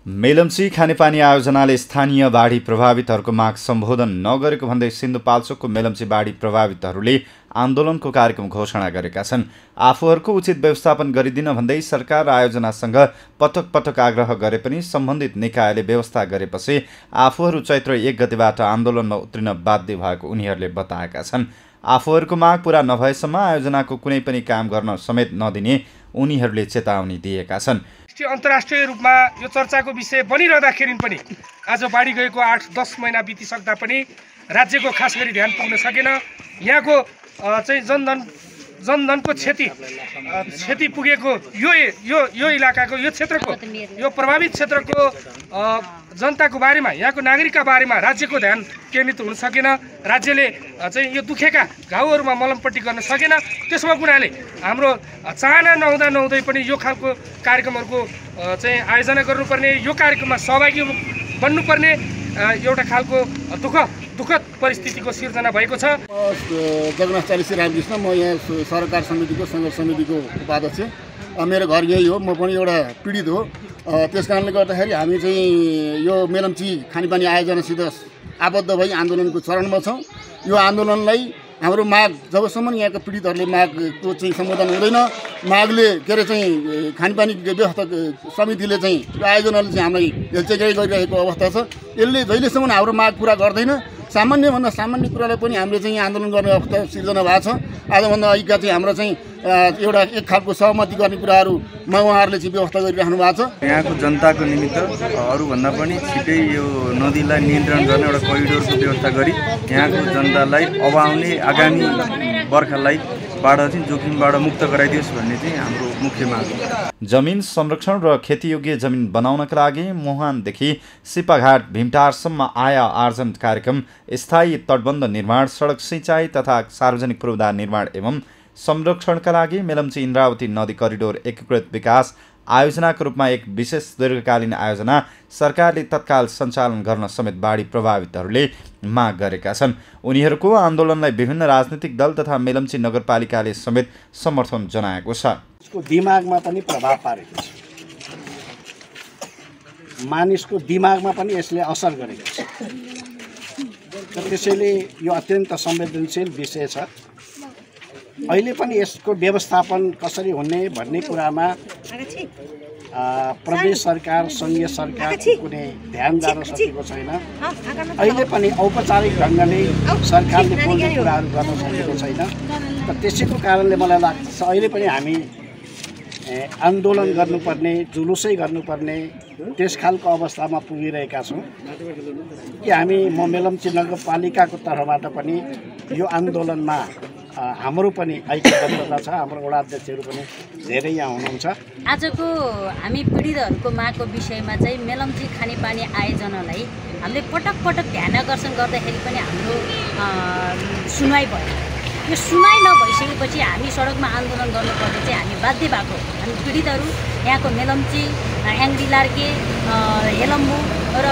मेलम्ची खानेपानी आयोजनाले स्थानीय बाढी प्रभावितहरूको माग सम्बोधन नगरेको भन्दै सिन्धुपाल्चोकको मेलम्ची बाढी प्रभावितहरूले आन्दोलनको कार्यक्रम घोषणा गरेका छन्। आफूहरूको उचित व्यवस्थापन गरिदिन भन्दै सरकार आयोजनासँग पटक पटक आग्रह गरे पनि सम्बन्धित निकायले व्यवस्था गरेपछि आफूहरू चैत्र 1 गतेबाट आन्दोलनमा उत्रिन बाध्य भएको उनीहरूले बताएका छन्। आफूहरूको माग पूरा नभएसम्म आयोजनाको कुनै पनि काम गर्न समेत नदिने उनीहरूले चेतावनी दिएका छन्। अन्तर्राष्ट्रिय रूपमा यो चर्चाको विषय बनिरहँदाखेरि पनि आज बाढी गएको 8-10 महिना बितिसक्दा पनि राज्यको खास गरी ध्यान पुग्न सकेन। यहाँको चाहिँ जनधनको क्षति पुगेको यो इलाकाको यो क्षेत्रको यो प्रभावित क्षेत्रको जनताको बारेमा यहाँको नागरिकका बारेमा राज्यको ध्यान केन्द्रित हुन सकेन। राज्यले चाहिँ यो दुखेका घाउहरूमा मलमपट्टि गर्न सकेन। त्यसमा कुराले हाम्रो चाहना नहुँदै पनि यो खालको कार्यक्रमहरूको चाहिँ आयोजना गर्नुपर्ने, यो कार्यक्रममा सहभागी बन्नुपर्ने एउटा खालको दुःखद परिस्थितिको सिर्जना भएको छ। जगन्नाथ चालिसी रामकृष्ण, म यहाँ सरकार समितिको सङ्घर्ष समितिको उपाध्यक्ष। मेरो घर यही हो, म पनि एउटा पीडित हो। त्यस कारणले गर्दाखेरि हामी चाहिँ यो मेलम्ची खानेपानी आयोजनासित आबद्ध भई आन्दोलनको चरणमा छौँ। यो आन्दोलनलाई हाम्रो माग जबसम्म यहाँका पीडितहरूले मागको चाहिँ सम्बोधन हुँदैन, मागले के अरे चाहिँ खानेपानी व्यवस्था समितिले चाहिँ यो आयोजनाले चाहिँ हामीलाई हेलचेक्राइ गरिरहेको अवस्था छ। यसले जहिलेसम्म हाम्रो माग पुरा गर्दैन, सामान्यभन्दा सामान्य कुरालाई पनि हामीले चाहिँ आन्दोलन गर्ने अवस्था सिर्जना भएको छ। आजभन्दा अघिका चाहिँ हाम्रो चाहिँ एउटा एक खालको सहमति गर्ने कुराहरूमा उहाँहरूले चाहिँ व्यवस्था गरिराख्नु भएको छ। यहाँको जनताको निमित्त अरूभन्दा पनि छिटै यो नदीलाई नियन्त्रण गर्ने एउटा करिडोरको व्यवस्था गरी यहाँको जनतालाई अब आउने आगामी बर्खालाई जोखिमबाट मुक्त गराइदियोस् भन्ने चाहिँ हाम्रो मुख्य माग हो। जमिन संरक्षण र खेतीयोग्य जमिन बनाउनका लागि मुहानदेखि सिपाघाट भीमटारसम्म आय आर्जन कार्यक्रम, स्थायी तटबन्ध निर्माण, सडक सिँचाइ तथा सार्वजनिक पूर्वाधार निर्माण एवं संरक्षणका लागि मेलम्ची इन्द्रावती नदी करिडोर एकीकृत विकास आयोजनाको रूपमा एक विशेष दीर्घकालीन आयोजना सरकारले तत्काल सञ्चालन गर्न समेत बाढी प्रभावितहरूले माग गरेका छन्। उनीहरूको आन्दोलनलाई विभिन्न राजनीतिक दल तथा मेलम्ची नगरपालिकाले समेत समर्थन जनाएको छ। यसको दिमागमा पनि प्रभाव पारेको छ, मानिसको दिमागमा पनि यसले असर गरेको छ। त्यसैले यो अत्यन्त संवेदनशील विषय छ। अहिले पनि यसको व्यवस्थापन कसरी हुने भन्ने कुरामा प्रदेश सरकार, सङ्घीय सरकारको कुनै ध्यान जान सकेको छैन। अहिले पनि औपचारिक ढङ्गले सरकारले बोल्ने कुराहरू गर्न सकेको छैन। त त्यसैको कारणले मलाई लाग्छ अहिले पनि हामी आन्दोलन गर्नुपर्ने, जुलुसै गर्नुपर्ने त्यस खालको अवस्थामा पुगिरहेका छौँ कि हामी मेलम्ची नगरपालिकाको तर्फबाट पनि यो आन्दोलनमा हाम्रो पनि ऐक्यबद्धता छ। हाम्रो वडा अध्यक्षहरू पनि धेरै यहाँ हुनुहुन्छ। आजको हामी पीडितहरूको मागको विषयमा चाहिँ मेलम्ची खानेपानी आयोजनालाई हामीले पटक पटक ध्यान आकर्षण गर्दाखेरि पनि हाम्रो सुनवाई भयो। यो सुनवाई नभइसकेपछि हामी सडकमा आन्दोलन गर्नुपर्ने चाहिँ हामी बाध्य भएको। हामी पीडितहरू यहाँको मेलम्ची, याङडी-लार्के, हेलम्बु र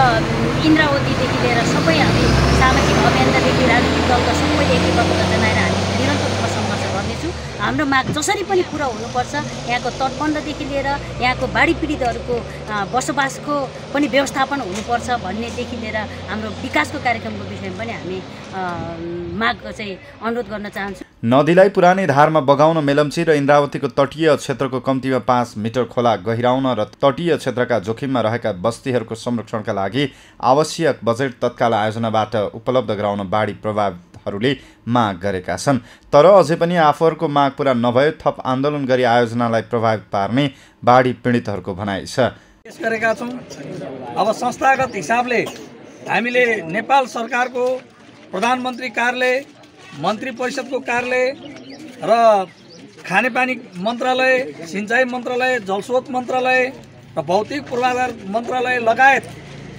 इन्द्रावतीदेखि लिएर सबै हामी सामाजिक अभियन्तादेखि राजनीतिक दलका सबै एकीबद्धता जनाएर हामी निरन्तर रूपमा सङ्घर्ष गर्नेछौँ। हाम्रो माग जसरी पनि पुरा हुनुपर्छ। यहाँको तटबन्धदेखि लिएर यहाँको बाढी पीडितहरूको बसोबासको पनि व्यवस्थापन हुनुपर्छ भन्नेदेखि लिएर हाम्रो विकासको कार्यक्रमको विषयमा पनि हामी माग चाहिँ अनुरोध गर्न चाहन्छु। नदीलाई पुरानै धारमा बगाउन मेलम्ची र इन्द्रावतीको तटीय क्षेत्रको कम्तीमा 5 मिटर खोला गहिराउन र तटीय क्षेत्रका जोखिममा रहेका बस्तीहरूको संरक्षणका लागि आवश्यक बजेट तत्काल आयोजनाबाट उपलब्ध गराउन बाढी प्रभावितहरूले माग गरेका छन्। तर अझै पनि आफूहरूको माग पुरा नभए थप आन्दोलन गरी आयोजनालाई प्रभावित पार्ने बाढी पीडितहरूको भनाइ छ। गरेका छौँ। अब संस्थागत हिसाबले हामीले नेपाल सरकारको प्रधानमन्त्री कार्यालय, मन्त्री परिषदको कार्यालय र खानेपानी मन्त्रालय, सिँचाइ मन्त्रालय, जलस्रोत मन्त्रालय र भौतिक पूर्वाधार मन्त्रालय लगायत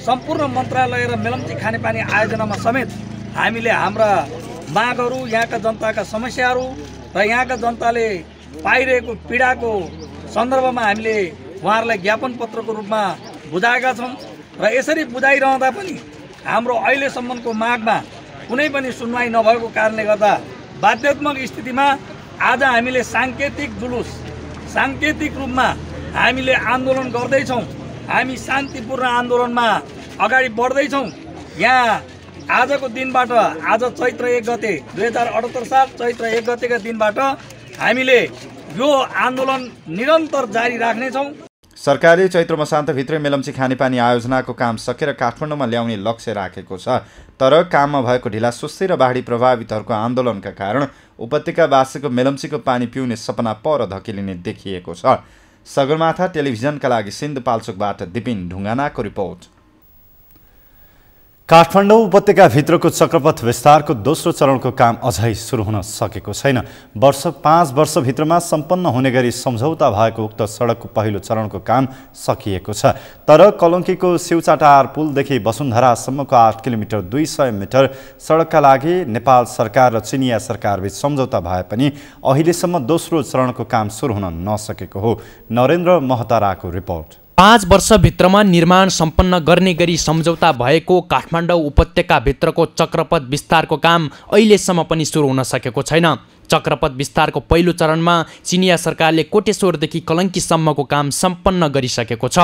सम्पूर्ण मन्त्रालय र मेलम्ची खानेपानी आयोजनामा समेत हामीले हाम्रा मागहरू, यहाँका जनताका समस्याहरू र यहाँका जनताले पाइरहेको पीडाको सन्दर्भमा हामीले उहाँहरूलाई ज्ञापन पत्रको रूपमा बुझाएका छौँ। र यसरी बुझाइरहँदा पनि हाम्रो अहिलेसम्मको मागमा कुनै पनि सुनवाई नभएको कारणले गर्दा बाध्यात्मक स्थितिमा आज हामीले साङ्केतिक जुलुस, साङ्केतिक रूपमा हामीले आन्दोलन गर्दैछौँ। हामी शान्तिपूर्ण आन्दोलनमा अगाडि बढ्दैछौँ। यहाँ आजको दिनबाट, आज चैत्र 1 गते 2078 साल चैत्र 1 गतेका दिनबाट हामीले यो आन्दोलन निरन्तर जारी राख्नेछौँ। सरकारले चैत्र मसान्तभित्रै मेलम्ची खानेपानी आयोजनाको काम सकेर काठमाडौँमा ल्याउने लक्ष्य राखेको छ। तर काममा भएको ढिलासुस्ती र बाढी प्रभावितहरूको आन्दोलनका कारण उपत्यकावासीको मेलम्चीको पानी पिउने सपना पर धकेलिने देखिएको छ। सगरमाथा टेलिभिजनका लागि सिन्धुपाल्चोकबाट दिपिन ढुङ्गानाको रिपोर्ट। काठमाडौँ उपत्यकाभित्रको चक्रपथ विस्तारको दोस्रो चरणको काम अझै सुरु हुन सकेको छैन। 5 वर्षभित्रमा सम्पन्न हुने गरी सम्झौता भएको उक्त सडकको पहिलो चरणको काम सकिएको छ। तर कलङ्कीको शिवचाटार पुलदेखि वसुन्धरासम्मको 8 किलोमिटर 200 मिटर सडकका लागि नेपाल सरकार र चिनिया सरकारबीच सम्झौता भए पनि अहिलेसम्म दोस्रो चरणको काम सुरु हुन नसकेको हो। नरेन्द्र महताराको रिपोर्ट। 5 वर्षभित्रमा निर्माण सम्पन्न गर्ने गरी सम्झौता भएको काठमाडौँ उपत्यकाभित्रको चक्रपथ विस्तारको काम अहिलेसम्म पनि सुरु हुन सकेको छैन। चक्रपथ विस्तारको पहिलो चरणमा चिनिया सरकारले कोटेश्वरदेखि कलङ्कीसम्मको काम सम्पन्न गरिसकेको छ।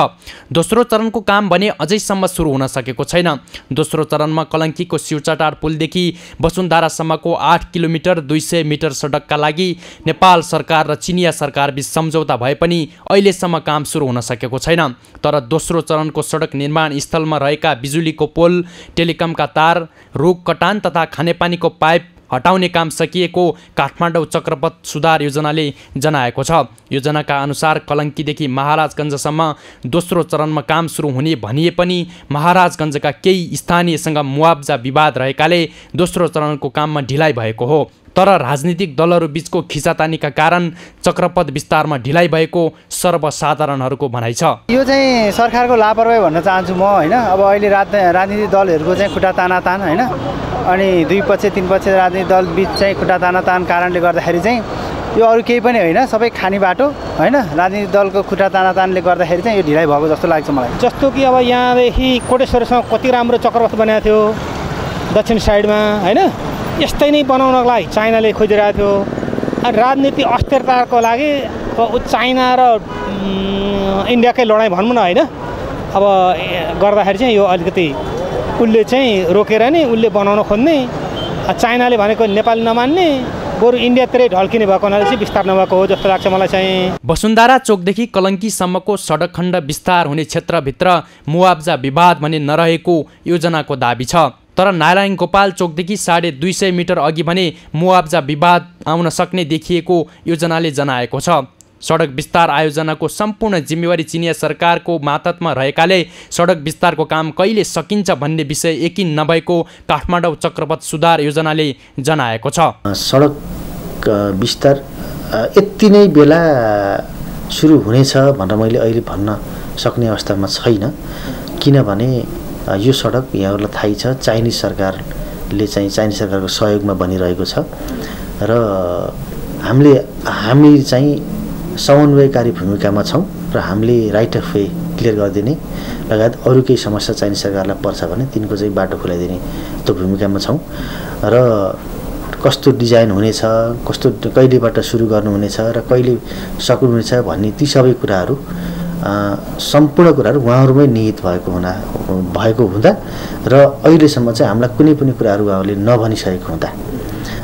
दोस्रो चरणको काम भने अझैसम्म सुरु हुन सकेको छैन। दोस्रो चरणमा कलङ्कीको शिवचाटार पुलदेखि वसुन्धरासम्मको 8 किलोमिटर 200 मिटर सडकका लागि नेपाल सरकार र चिनिया सरकारबीच सम्झौता भए पनि अहिलेसम्म काम सुरु हुन सकेको छैन। तर दोस्रो चरणको सडक निर्माण स्थलमा रहेका बिजुलीको पोल, टेलिकमका तार, रुख कटान तथा खानेपानीको पाइप हटाउने काम सकिएको काठमाडौँ चक्रपथ सुधार योजनाले जनाएको छ। योजनाका अनुसार कलङ्कीदेखि महाराजगञ्जसम्म दोस्रो चरणमा काम सुरु हुने भनिए पनि महाराजगञ्जका केही स्थानीयसँग मुआब्जा विवाद रहेकाले दोस्रो चरणको काममा ढिलाइ भएको हो। तर राजनीतिक दलहरू बीचको खिचातानीका कारण चक्रपथ विस्तारमा ढिलाइ भएको सर्वसाधारणहरूको भनाइ छ। यो चाहिँ सरकारको लापरवाही भन्न चाहन्छु म, होइन। अब अहिले राजनीतिक दलहरूको चाहिँ खुट्टा तानातान, होइन, अनि 2 पक्ष 3 पक्ष राजनीतिक दल बीच चाहिँ खुट्टा तानातान कारणले गर्दाखेरि चाहिँ यो अरू केही पनि होइन, सबै खाने बाटो, होइन। राजनीतिक दलको खुट्टा तानातानले गर्दाखेरि चाहिँ यो ढिलाइ भएको जस्तो लाग्छ मलाई। जस्तो कि अब यहाँदेखि कोटेश्वरसम्म कति राम्रो चक्रपथ बनाएको थियो दक्षिण साइडमा, होइन। यस्तै नै बनाउनको लागि चाइनाले खोजिरहेको थियो। राजनीति अस्थिरताको लागि चाइना र इन्डियाकै लडाइँ भनौँ न, होइन। अब गर्दाखेरि चाहिँ यो अलिकति उसले चाहिँ रोकेर नि उसले बनाउन खोज्ने, चाइनाले भनेको नेपाली नमान्ने, बरु इन्डियातिरै ढल्किने भएको हुनाले चाहिँ विस्तार नभएको हो जस्तो लाग्छ मलाई चाहिँ। वसुन्धरा चोकदेखि कलङ्कीसम्मको सडक खण्ड विस्तार हुने क्षेत्रभित्र मुआब्जा विवाद भने नरहेको योजनाको दाबी छ। तर नारायण गोपाल चोकदेखि 250 मिटर अघि भने मुआब्जा विवाद आउन सक्ने देखिएको योजनाले जनाएको छ। सडक विस्तार आयोजनाको सम्पूर्ण जिम्मेवारी चिनिया सरकारको मातहतमा रहेकाले सडक विस्तारको काम कहिले सकिन्छ भन्ने विषय यकिन नभएको काठमाडौँ चक्रपथ सुधार योजनाले जनाएको छ। सडक विस्तार यति नै बेला सुरु हुनेछ भनेर मैले अहिले भन्न सक्ने अवस्थामा छैन। किनभने यो सडक यहाँहरूलाई थाहै छ चाइनिज सरकारले चाहिँ चाइनिज सरकारको सहयोगमा बनिरहेको छ र हामी चाहिँ समन्वयकारी भूमिकामा छौँ र हामीले राइट अफ वे क्लियर गरिदिने लगायत अरू केही समस्या चाइनिज सरकारलाई पर्छ भने तिनको चाहिँ बाटो खुलाइदिने त्यो भूमिकामा छौँ र कस्तो डिजाइन हुनेछ, कस्तो कहिलेबाट सुरु गर्नुहुनेछ र कहिले सक्नुहुनेछ भन्ने ती सबै कुराहरू सम्पूर्ण कुराहरू उहाँहरूमै निहित भएको हुँदा र अहिलेसम्म चाहिँ हामीलाई कुनै पनि कुराहरू उहाँहरूले नभनिसकेको हुँदा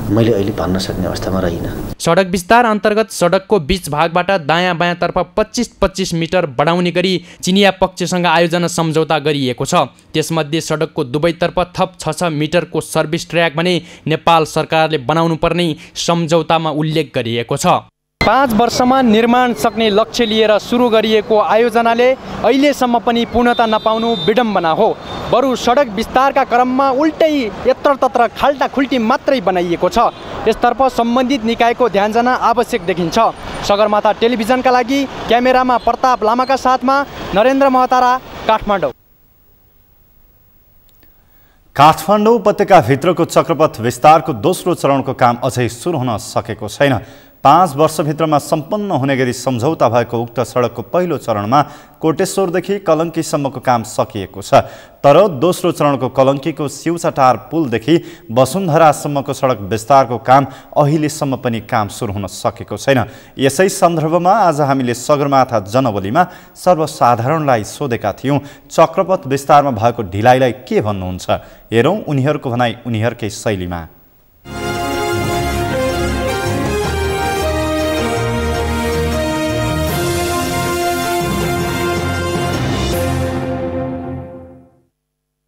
मैले अहिले भन्न सक्ने अवस्थामा रहिनँ। सडक विस्तार अन्तर्गत सडकको बीच भागबाट दायाँ बायाँतर्फ 25-25 मिटर बढाउने गरी चिनिया पक्षसँग आयोजना सम्झौता गरिएको छ। त्यसमध्ये सडकको दुवैतर्फ थप 6 मिटरको सर्भिस ट्र्याक भने नेपाल सरकारले बनाउनु पर्ने सम्झौतामा उल्लेख गरिएको छ। 5 वर्षमा निर्माण सक्ने लक्ष्य लिएर सुरु गरिएको आयोजनाले अहिलेसम्म पनि पूर्णता नपाउनु विडम्बना हो। बरु सडक विस्तारका क्रममा उल्टै यत्रतत्र खाल्टाखुल्टी मात्रै बनाइएको छ। यसतर्फ सम्बन्धित निकायको ध्यान जान आवश्यक देखिन्छ। सगरमाथा टेलिभिजनका लागि क्यामेरामा प्रताप लामाका साथमा नरेन्द्र महतारा, काठमाडौँ। काठमाडौँ उपत्यकाभित्रको चक्रपथ विस्तारको दोस्रो चरणको काम अझै सुरु हुन सकेको छैन। 5 वर्षभित्रमा सम्पन्न हुने गरी सम्झौता भएको उक्त सडकको पहिलो चरणमा कोटेश्वरदेखि कलङ्कीसम्मको काम सकिएको छ। तर दोस्रो चरणको कलङ्कीको सिउचाटार पुलदेखि वसुन्धरासम्मको सडक विस्तारको काम अहिलेसम्म पनि काम सुरु हुन सकेको छैन। यसै सन्दर्भमा आज हामीले सगरमाथा जनबलीमा सर्वसाधारणलाई सोधेका थियौं, चक्रपथ विस्तारमा भएको ढिलाइलाई के भन्नुहुन्छ? हेरौं उनीहरूको भनाइ उनीहरूकै शैलीमा।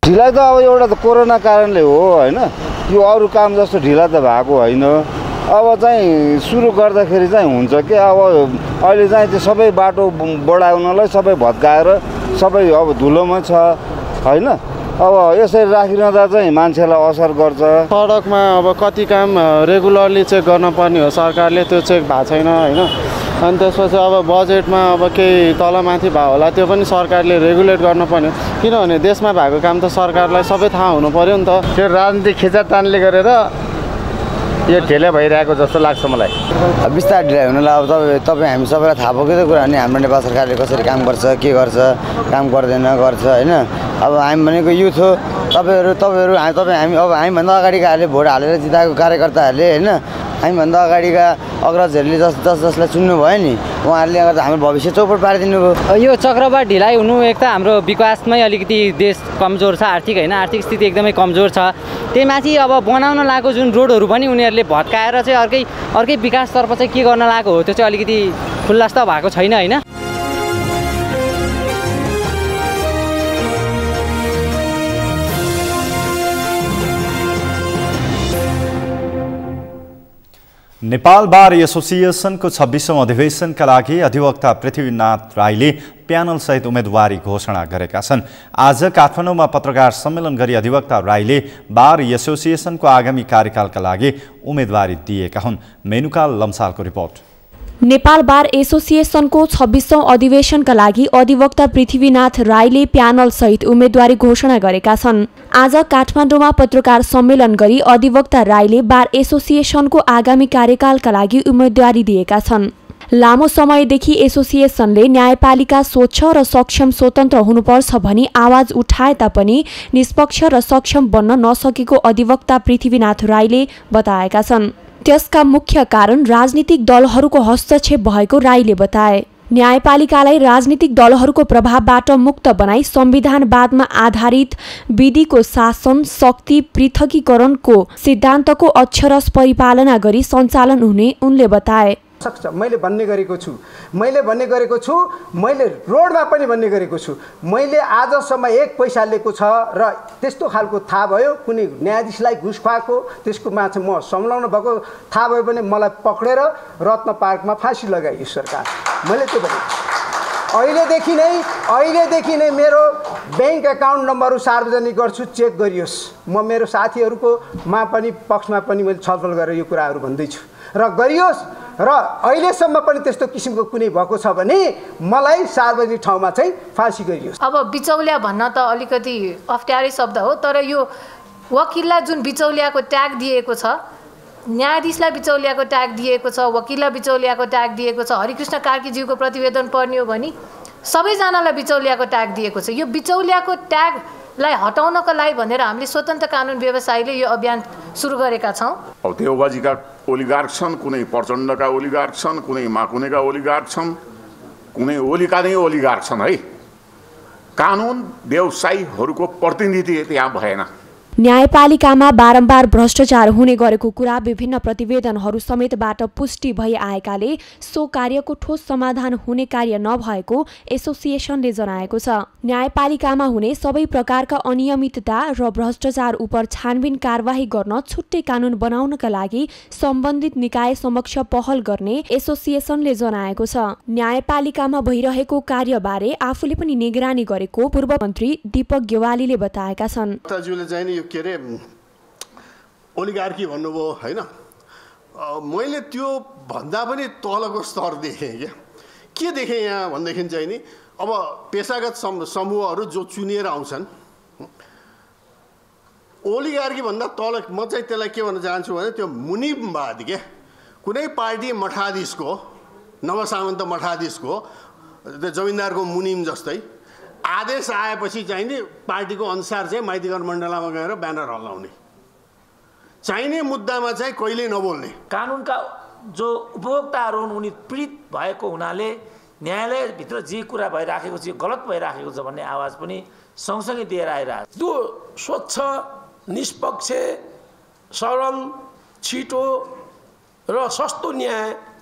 ढिलाइ त अब एउटा त कोरोना कारणले हो हैन, यो अरू काम जस्तो ढिला त भएको होइन। अब चाहिँ सुरु गर्दाखेरि चाहिँ हुन्छ कि अब अहिले चाहिँ त्यो सबै बाटो बढाउनलाई सबै भत्काएर सबै अब धुलोमा छ हैन। अब यसरी राखिरहँदा चाहिँ मान्छेलाई असर गर्छ। सडकमा अब कति काम रेगुलरली चेक गर्नुपर्ने हो सरकारले, त्यो चेक भएको छैन हैन। अनि त्यसपछि अब बजेटमा अब केही तलमाथि भयो होला, त्यो पनि सरकारले रेगुलेट गर्नुपर्ने, किनभने देशमा भएको काम त सरकारलाई सबै थाहा हुनु पर्यो नि त। त्यो राजनीतिक खिचातानले गरेर यो ढिला भइरहेको जस्तो लाग्छ मलाई। बिस्तार ढिलाइ हुनुलाई अब तपाईँ हामी सबैलाई थाहा भएकै कुरा हो नि, हाम्रो नेपाल सरकारले कसरी काम गर्छ, के गर्छ, काम गर्दैन गर्छ होइन। अब हामी भनेको युथ हो, हामी हामीभन्दा अगाडिकाहरूले भोट हालेर जिताएको कार्यकर्ताहरूले होइन, हामीभन्दा अगाडिका अग्रजहरूले जसलाई चुन्नु भयो नि, उहाँहरूले गर्दा हाम्रो भविष्य चौपट पारिदिनु भयो। यो चक्रवात ढिलाइ हुनु एक त हाम्रो विकासमै अलिकति देश कमजोर छ, आर्थिक होइन, आर्थिक स्थिति एकदमै कमजोर छ। त्यही माथि अब बनाउन लागेको जुन रोडहरू पनि उनीहरूले भत्काएर चाहिँ अर्कै विकासतर्फ चाहिँ के गर्न लागेको हो, त्यो चाहिँ अलिकति खुल्लास्त भएको छैन होइन। नेपाल बार एसोसिएसनको 26औं अधिवेशनका लागि अधिवक्ता पृथ्वीनाथ राईले प्यानल सहित उम्मेदवारी घोषणा गरेका छन्। आज काठमाडौँमा पत्रकार सम्मेलन गरी अधिवक्ता राईले बार एसोसिएसनको आगामी कार्यकालका लागि उम्मेदवारी दिएका हुन्। मेनुका लम्सालको रिपोर्ट। नेपाल बार एसोसिएसनको 26औं अधिवेशनका लागि अधिवक्ता पृथ्वीनाथ राईले प्यानल सहित उम्मेदवारी घोषणा गरेका छन्। आज काठमाडौँमा पत्रकार सम्मेलन गरी अधिवक्ता राईले बार एसोसिएसनको आगामी कार्यकालका लागि उम्मेदवारी दिएका छन्। लामो समयदेखि एसोसिएसनले न्यायपालिका स्वच्छ र सक्षम स्वतन्त्र हुनुपर्छ भनी आवाज उठाए तापनि निष्पक्ष र सक्षम बन्न नसकेको अधिवक्ता पृथ्वीनाथ राईले बताएका छन्। त्यसका मुख्य कारण राजनीतिक दलहरूको हस्तक्षेप भएको राईले बताए। न्यायपालिकालाई राजनीतिक दलहरूको प्रभावबाट मुक्त बनाई संविधानवादमा आधारित विधिको शासन शक्ति पृथकीकरणको सिद्धान्तको अक्षरश परिपालना गरी सञ्चालन हुने उनले बताए। मैले भन्ने गरेको छु, मैले रोडमा पनि भन्ने गरेको छु। मैले आजसम्म 1 पैसा लिएको छ र त्यस्तो खालको थाहा भयो, कुनै न्यायाधीशलाई घुस खुवाएको त्यसको माथि म संलग्न भएको थाहा भयो भने मलाई पक्रेर रत्न पार्कमा फाँसी लगाइयो सरकार। मैले त्यो भने अहिलेदेखि नै मेरो ब्याङ्क एकाउन्ट नम्बरहरू सार्वजनिक गर्छु, चेक गरियोस्। म मेरो साथीहरूको पक्षमा पनि मैले छलफल गरेर यो कुराहरू भन्दैछु र गरियोस्। र अहिलेसम्म पनि त्यस्तो किसिमको कुनै भएको छ भने मलाई सार्वजनिक ठाउँमा चाहिँ फाँसी गरियोस्। अब बिचौलिया भन्न त अलिकति अप्ठ्यारै शब्द हो, तर यो वकिललाई जुन बिचौलियाको ट्याग दिएको छ, न्यायाधीशलाई बिचौलियाको ट्याग दिएको छ, वकिललाई बिचौलियाको ट्याग दिएको छ, हरिकृष्ण कार्कीज्यूको प्रतिवेदन पढ्ने हो भने सबैजनालाई बिचौलियाको ट्याग दिएको छ। यो बिचौलियाको ट्यागलाई हटाउनको लागि भनेर हामीले स्वतन्त्र कानुन व्यवसायीले यो अभियान सुरु गरेका छौँ। अब देउबाजीका ओलिगार्क छन्, कुनै प्रचण्डका ओलिगार्क छन्, कुनै माकुनेका ओलिगार्क छन्, कुनै ओलीका नै ओलिगार्क छन् है। कानुन व्यवसायीहरूको प्रतिनिधि त्यहाँ भएन। न्यायपालिकामा बारम्बार भ्रष्टाचार हुने गरेको कुरा विभिन्न प्रतिवेदनहरू समेतबाट पुष्टि भई आएकाले सो कार्यको ठोस समाधान हुने कार्य नभएको एसोसिएसनले जनाएको छ। न्यायपालिकामा हुने सबै प्रकारका अनियमितता र भ्रष्टाचार उप छानबिन कारबाही गर्न छुट्टै कानुन बनाउनका लागि सम्बन्धित निकाय समक्ष पहल गर्ने एसोसिएसनले जनाएको छ। न्यायपालिकामा भइरहेको कार्यबारे आफूले पनि निगरानी गरेको पूर्व मन्त्री दीपक गेवालीले बताएका छन्। के अरे ओलिगार्की भन्नुभयो होइन, मैले त्यो भन्दा पनि तलको स्तर देखेँ। के देखेँ यहाँ भनेदेखि चाहिँ नि अब पेसागत समूहहरू जो चुनिएर आउँछन्, ओलिगार्की भन्दा तल म चाहिँ त्यसलाई के भन्न चाहन्छु भने त्यो मुनिमवादी के कुनै पार्टी मठाधीशको नवसामन्त मठाधीशको जमिनदारको मुनिम जस्तै आदेश आएपछि चाहिँ नि पार्टीको अनुसार चाहिँ माइतीघर मण्डलामा गएर ब्यानर हल्लाउने, चाहिने मुद्दामा चाहिँ कहिल्यै नबोल्ने। कानुनका जो उपभोक्ताहरू हुन् उनी पीडित भएको हुनाले न्यायालयभित्र जे कुरा भइराखेको छ गलत भइराखेको छ भन्ने आवाज पनि सँगसँगै दिएर आइरहेको छ। त्यो स्वच्छ, निष्पक्ष, सरल, छिटो र सस्तो न्याय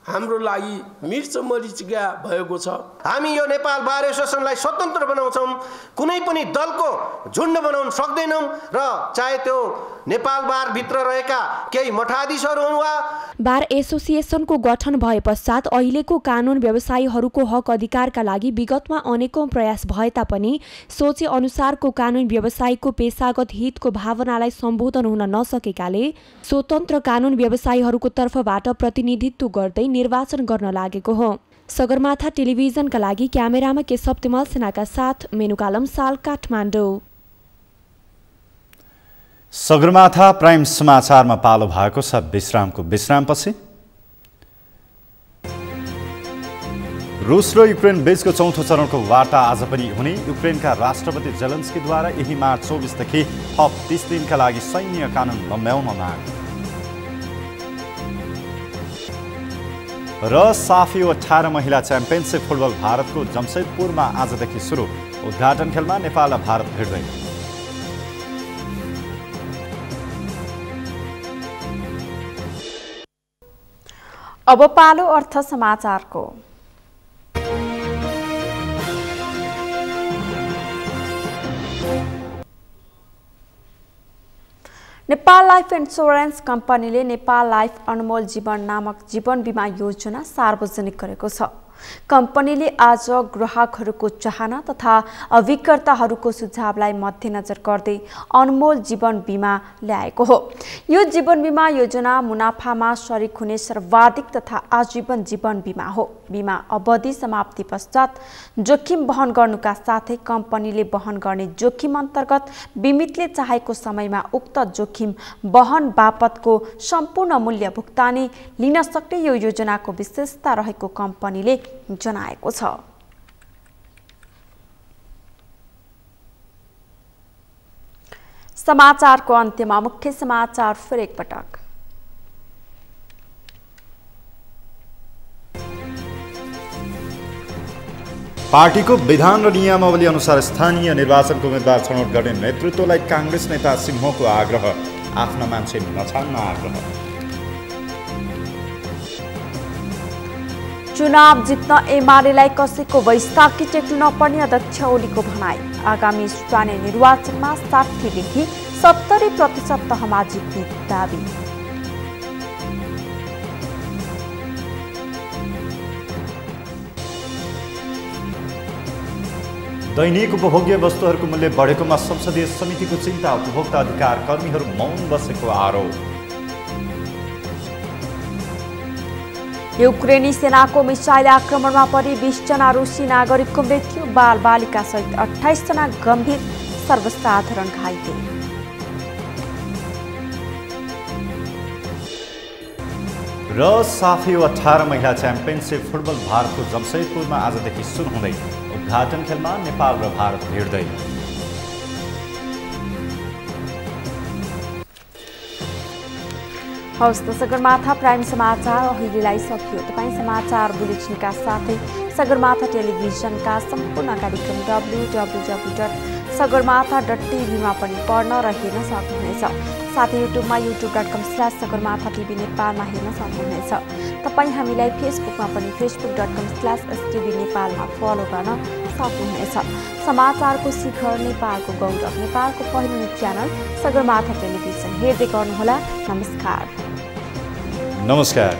हाम्रो लागि मिर्च मरिचिका भएको छ। हामी यो नेपाल बार एसोसिएसनलाई स्वतन्त्र बनाउँछौँ, कुनै पनि दलको झुन्ड बनाउन सक्दैनौँ र चाहे त्यो नेपाल बारभित्र रहेका केही मठाधीशहरू हुन् वा बार एसोसिएसनको गठन भए पश्चात अहिलेको कानुन व्यवसायीहरूको हक अधिकारका लागि विगतमा अनेकौं प्रयास भए तापनि सोचे अनुसारको कानुन व्यवसायीको पेशागत हितको भावनालाई सम्बोधन हुन नसकेकाले स्वतन्त्र कानुन व्यवसायीहरूको तर्फबाट प्रतिनिधित्व गर्दै निर्वाचन गर्न लागेको हो। सगरमाथा टेलिभिजनका लागि क्यामेरामा केशव तिमल सेनाका साथ मेनुका लम्साल, काठमाडौँ। सगरमाथा प्राइम समाचारमा पालो भएको छ विश्रामको विश्रामपछि। रुस र युक्रेन बीचको चौथो चरणको वार्ता आज पनि हुने, युक्रेनका राष्ट्रपति जेलेन्स्कीद्वारा यही मार्च 24 देखि थप 30 दिनका लागि सैन्य कानुन बमोजिम माग। र साफी 18 महिला च्याम्पियनसिप फुटबल भारतको जमशेदपुरमा आजदेखि सुरु, उद्घाटन खेलमा नेपाल र भारत भिड्दै। अब पालो अर्थ समाचारको। नेपाल लाइफ इन्स्योरेन्स कम्पनीले नेपाल लाइफ अनमोल जीवन नामक जीवन बिमा योजना सार्वजनिक गरेको छ। कम्पनीले आज ग्राहकहरूको चाहना तथा अभिकर्ताहरूको सुझावलाई मध्यनजर गर्दै अनमोल जीवन बिमा ल्याएको हो। यो जीवन बिमा योजना मुनाफामा सरिक हुने सर्वाधिक तथा आजीवन जीवन बिमा हो। बिमा अवधि समाप्ति पश्चात जोखिम वहन गर्नुका साथै कम्पनीले वहन गर्ने जोखिम अन्तर्गत बिमितले चाहेको समयमा उक्त जोखिम वहन बापतको सम्पूर्ण मूल्य भुक्तानी लिन सक्ने यो योजनाको विशेषता रहेको कम्पनीले जनाएको छ। समाचारको अन्त्यमा मुख्य समाचार फेरि एकपटक। पार्टीको विधान र नियमावली अनुसार स्थानीय निर्वाचनको उम्मेद्वार छनौट गर्ने नेतृत्वलाई कांग्रेस नेता सिंहको आग्रह, आफ्ना मान्छे नछाड्न आग्रह। चुनाव जित्न एमालेलाई कसैको वैशाखी टेक्नु नपर्ने अध्यक्ष ओलीको भनाई। आगामी स्थानीय निर्वाचनमा 60 देखि 70% तहमा जित्ने दावी। दैनिक उपभोग्य वस्तुहरूको मूल्य बढेकोमा संसदीय समितिको चिन्ता, उपभोक्ता अधिकार कर्मीहरू मौन बसेको आरोप। युक्रेनी सेनाको मिसाइल आक्रमणमा परि 20 जना रुसी नागरिकको मृत्यु, बालबालिका सहित 28 जना गम्भीर, सर्वसाधारण घाइते। र साफी 18 महिला च्याम्पियनसिप फुटबल भारतको जमशेदपुरमा आजदेखि सुरु हुँदै, उद्घाटन खेलमा नेपाल र भारत भिड्दै। हवस् त सगरमाथा प्राइम समाचार अहिलेलाई सकियो। तपाईँ समाचार बुलेटिनका साथै सगरमाथा टेलिभिजनका सम्पूर्ण कार्यक्रम www.sagarmatha.tv मा पनि पढ्न र हेर्न सक्नुहुनेछ। साथै युट्युबमा youtube.com/sagarmatha.tv नेपालमा हेर्न सक्नुहुनेछ। तपाईँ हामीलाई फेसबुकमा पनि facebook.com/stv नेपालमा फलो गर्न सक्नुहुनेछ। समाचारको शिखर, नेपालको गौरव, नेपालको पहिलो च्यानल सगरमाथा टेलिभिजन हेर्दै गर्नुहोला। नमस्कार।